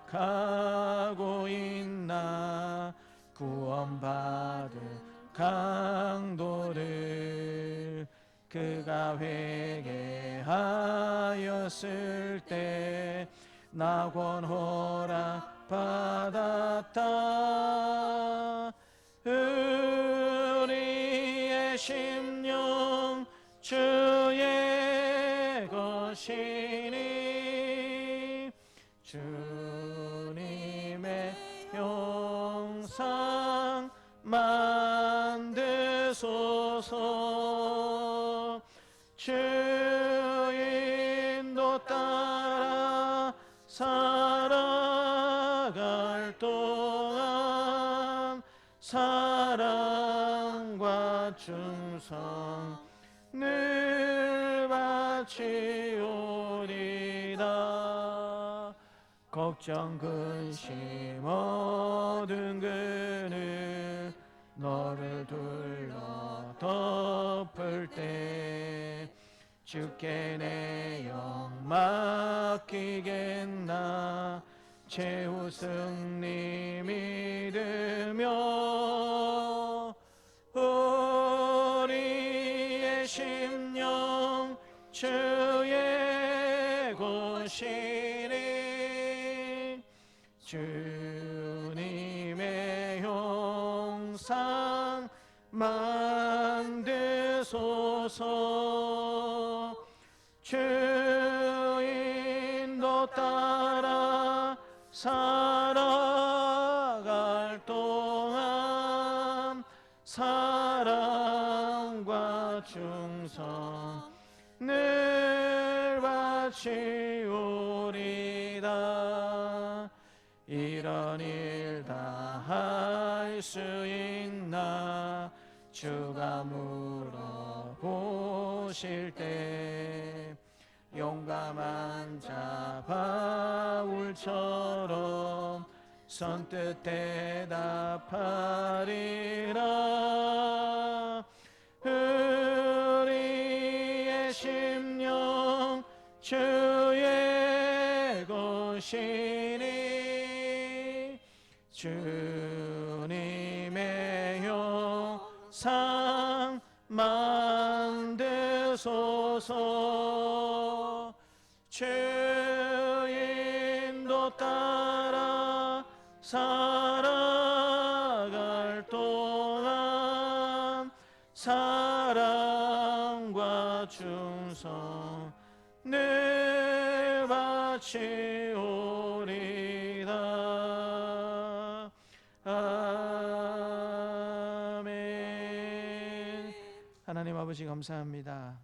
기억하고 있나 구원받은 강도를 그가 회개하였을 때 낙원 허락 받았다. 우리의 심령 주의 것이니 주님의 형상 만드소서. 주 인도 따라 살아갈 동안 사랑과 충성 늘 바치오리다. 걱정 근심 어두운 그늘 너를 둘러 덮을 때 주께 내 영 맡기겠나 최후 승리 믿으며 우리의 심령 주의 것이니 주님의 형상 만드소서. 주 인도 따라 살아갈 동안 사랑과 충성 늘 바치오리다. 이런 일 다 할 수 있나 주가 물어보실 때 용감한 자 바울처럼 선뜻 대답하리라. 우리의 심령 주의 것이니 주님의 형상 만드소서. 주 인도 따라 살아갈 동안 사랑과 충성 늘 바치오리다. 아멘. 하나님 아버지 감사합니다.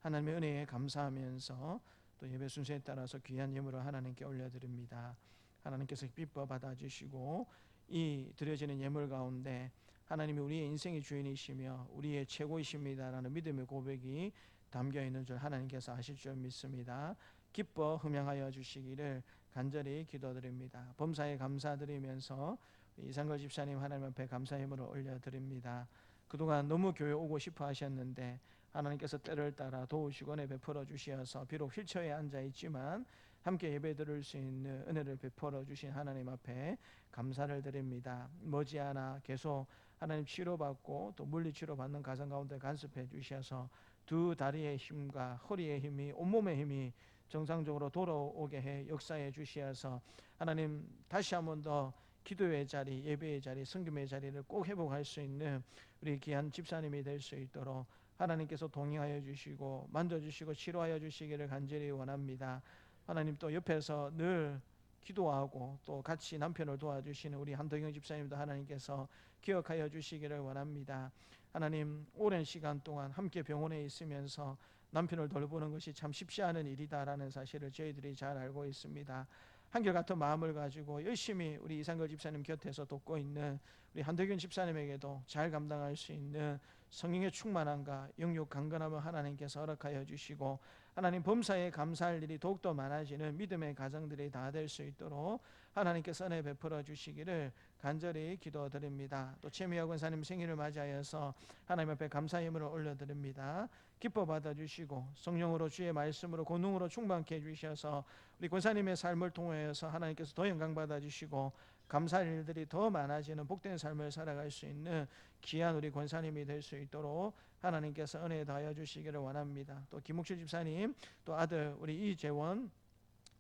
하나님의 은혜에 감사하면서 또 예배 순서에 따라서 귀한 예물을 하나님께 올려드립니다. 하나님께서 기뻐 받아주시고 이 드려지는 예물 가운데 하나님이 우리의 인생의 주인이시며 우리의 최고이십니다라는 믿음의 고백이 담겨 있는 줄 하나님께서 아실 줄 믿습니다. 기뻐 흠양하여 주시기를 간절히 기도드립니다. 범사에 감사드리면서 이상걸 집사님 하나님 앞에 감사 예물을 올려드립니다. 그동안 너무 교회 오고 싶어 하셨는데 하나님께서 때를 따라 도우시고 은혜 베풀어 주시어서 비록 휠체어에 앉아 있지만 함께 예배 드릴 수 있는 은혜를 베풀어 주신 하나님 앞에 감사를 드립니다. 머지않아 계속 하나님 치료받고 또 물리치료 받는 가정 가운데 간섭해 주셔서 두 다리의 힘과 허리의 힘이 온몸의 힘이 정상적으로 돌아오게 해 역사해 주시어서 하나님 다시 한 번 더 기도의 자리, 예배의 자리, 성김의 자리를 꼭 회복할 수 있는 우리 귀한 집사님이 될 수 있도록 하나님께서 동행하여 주시고 만져주시고 치료하여 주시기를 간절히 원합니다. 하나님 또 옆에서 늘 기도하고 또 같이 남편을 도와주시는 우리 한덕영 집사님도 하나님께서 기억하여 주시기를 원합니다. 하나님 오랜 시간 동안 함께 병원에 있으면서 남편을 돌보는 것이 참 쉽지 않은 일이다라는 사실을 저희들이 잘 알고 있습니다. 한결같은 마음을 가지고 열심히 우리 이상걸 집사님 곁에서 돕고 있는 우리 한덕윤 집사님에게도 잘 감당할 수 있는 성령의 충만함과 영육 강건함을 하나님께서 허락하여 주시고 하나님 범사에 감사할 일이 더욱더 많아지는 믿음의 가정들이 다 될 수 있도록 하나님께서 은혜 베풀어 주시기를 간절히 기도드립니다. 또 최미화 권사님 생일을 맞이하여서 하나님 앞에 감사 예물을 올려드립니다. 기뻐 받아주시고 성령으로 주의 말씀으로 권능으로 충만케 해주셔서 우리 권사님의 삶을 통하여서 하나님께서 더 영광 받아주시고 감사할 일들이 더 많아지는 복된 삶을 살아갈 수 있는 귀한 우리 권사님이 될 수 있도록 하나님께서 은혜 다하여 주시기를 원합니다. 또 김묵실 집사님 또 아들 우리 이재원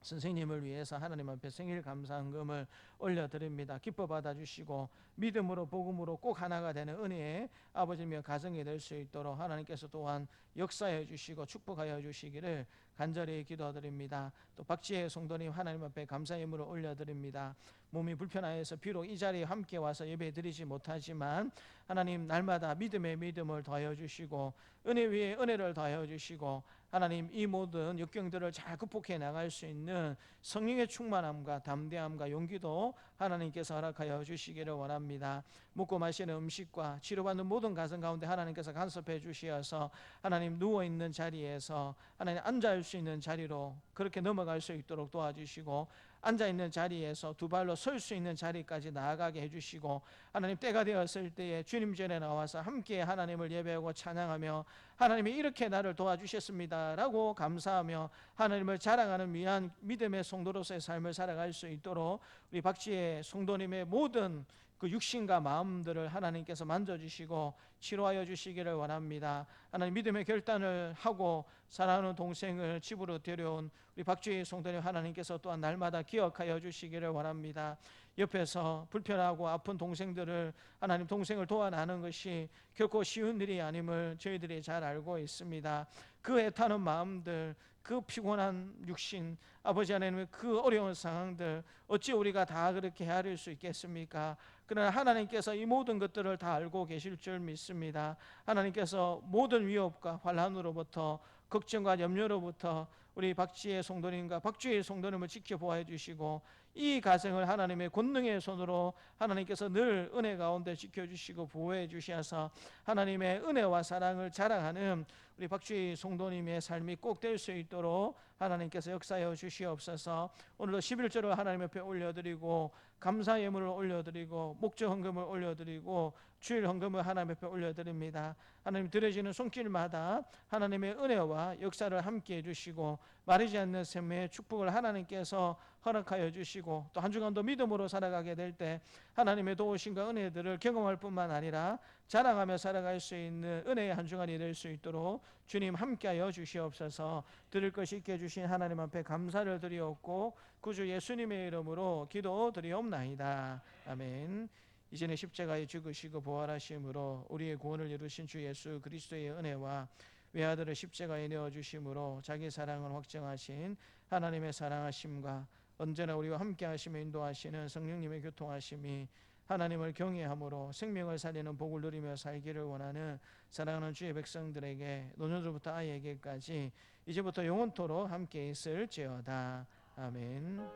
선생님을 위해서 하나님 앞에 생일 감사헌금을 올려드립니다. 기뻐 받아주시고 믿음으로 복음으로 꼭 하나가 되는 은혜의 아버지며 가정이 될 수 있도록 하나님께서 또한 역사해 주시고 축복하여 주시기를 간절히 기도드립니다. 또 박지혜 성도님 하나님 앞에 감사 예물을 올려드립니다. 몸이 불편하여서 비록 이 자리에 함께 와서 예배 드리지 못하지만 하나님 날마다 믿음의 믿음을 더하여 주시고 은혜 위에 은혜를 더하여 주시고 하나님 이 모든 역경들을 잘 극복해 나갈 수 있는 성령의 충만함과 담대함과 용기도 하나님께서 허락하여 주시기를 원합니다. 먹고 마시는 음식과 치료받는 모든 가정 가운데 하나님께서 간섭해 주시어서 하나님 누워있는 자리에서 하나님 앉을 수 있는 자리로 그렇게 넘어갈 수 있도록 도와주시고 앉아있는 자리에서 두 발로 설 수 있는 자리까지 나아가게 해주시고 하나님 때가 되었을 때에 주님 전에 나와서 함께 하나님을 예배하고 찬양하며 하나님이 이렇게 나를 도와주셨습니다 라고 감사하며 하나님을 자랑하는 위한 믿음의 성도로서의 삶을 살아갈 수 있도록 우리 박지혜 성도님의 모든 그 육신과 마음들을 하나님께서 만져주시고 치료하여 주시기를 원합니다. 하나님 믿음의 결단을 하고 사랑하는 동생을 집으로 데려온 우리 박주희 성도님 하나님께서 또한 날마다 기억하여 주시기를 원합니다. 옆에서 불편하고 아픈 동생들을 하나님 동생을 도와나는 것이 결코 쉬운 일이 아님을 저희들이 잘 알고 있습니다. 그 애타는 마음들 그 피곤한 육신 아버지 하나님의 그 어려운 상황들 어찌 우리가 다 그렇게 헤아릴 수 있겠습니까? 그러나 하나님께서 이 모든 것들을 다 알고 계실 줄 믿습니다. 하나님께서 모든 위협과 환난으로부터 걱정과 염려로부터 우리 박지혜 성도님과 박주희 성도님을 지켜보아 주시고 이 가정을 하나님의 권능의 손으로 하나님께서 늘 은혜 가운데 지켜주시고 보호해 주셔서 하나님의 은혜와 사랑을 자랑하는 우리 박주희 성도님의 삶이 꼭 될 수 있도록 하나님께서 역사하여 주시옵소서. 오늘도 11조를 하나님 옆에 올려드리고 감사 예물을 올려드리고 목적 헌금을 올려드리고 주일 헌금을 하나님 옆에 올려드립니다. 하나님 드려지는 손길마다 하나님의 은혜와 역사를 함께 해주시고 마르지 않는 샘의 축복을 하나님께서 허락하여 주시고 또 한 주간도 믿음으로 살아가게 될 때 하나님의 도우심과 은혜들을 경험할 뿐만 아니라 자랑하며 살아갈 수 있는 은혜의 한 주간이 될 수 있도록 주님 함께하여 주시옵소서. 드릴 것이 있게 해주신 하나님 앞에 감사를 드리옵고 구주 예수님의 이름으로 기도드리옵나이다. 아멘. 이전에 십자가에 죽으시고 부활하심으로 우리의 구원을 이루신 주 예수 그리스도의 은혜와 외아들을 십자가에 내어주심으로 자기 사랑을 확정하신 하나님의 사랑하심과 언제나 우리와 함께 하시며 인도하시는 성령님의 교통하심이 하나님을 경외함으로 생명을 살리는 복을 누리며 살기를 원하는 사랑하는 주의 백성들에게 노년들부터 아이에게까지 이제부터 영원토록 함께 있을지어다. 아멘.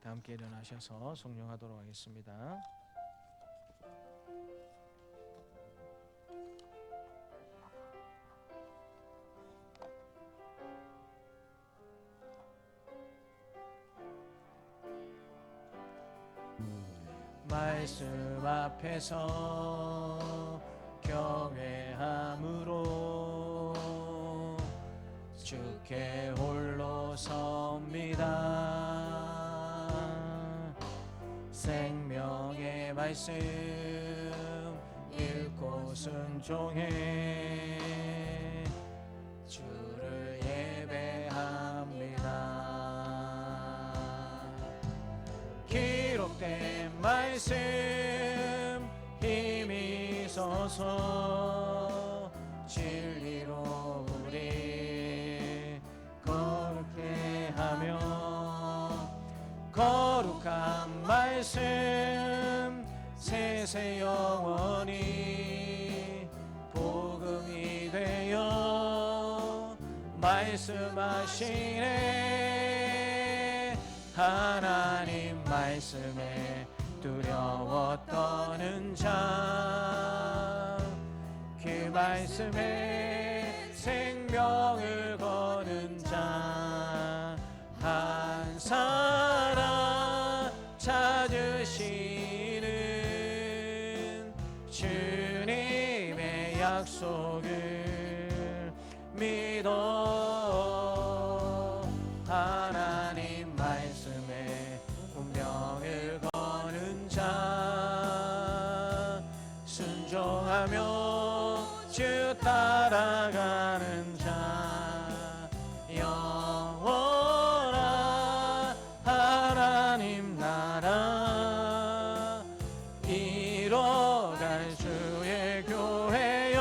함께 일어나셔서 성령하도록 하겠습니다. 말씀 앞에서 경외함으로 주께 홀로 섭니다. 생명의 말씀 읽고 순종해 주를 예배합니다. 기록된 말씀 힘이 있어서 진리로 우리 거룩게 하며 거룩한 말씀 세세 영원히 복음이 되어 말씀하시네. 하나님 말씀에 두려워 떠는 자, 그 말씀에 생명을 거는 자 한 사람 찾으시는 주님의 약속을 믿어. 하나님 말씀에 운명을 거는 자, 순종하며 주 따라가는 자, 영원한 하나님 나라 이뤄갈 주의 교회여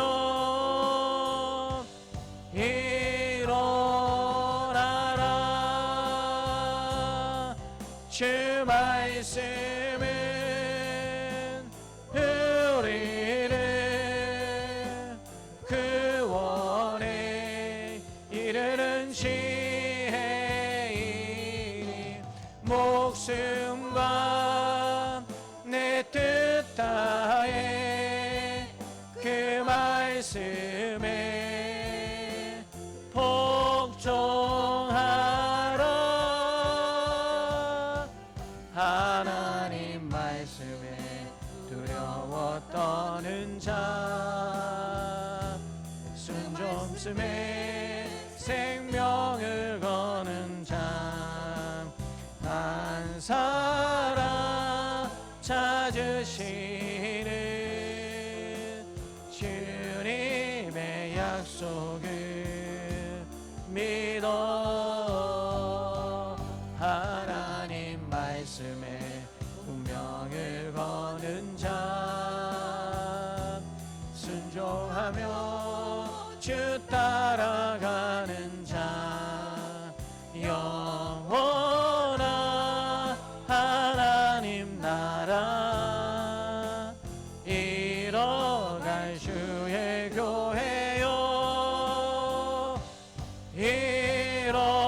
일어나라. 주 말씀은 우리를 구원에 이르는 지혜이니 목숨과 내 뜻 다해 그 말씀에 복종하라. 하나님 말씀에 두려워 떠는 자, 순종심에 생명을 거는 자 한 사람 찾으시는 주님의 약속을 믿어. 하나님 말씀에 운명을 거는 자, 순종하며 주 따라가는 자, 영원한 하나님 나라 이뤄갈 주의 교회요 일어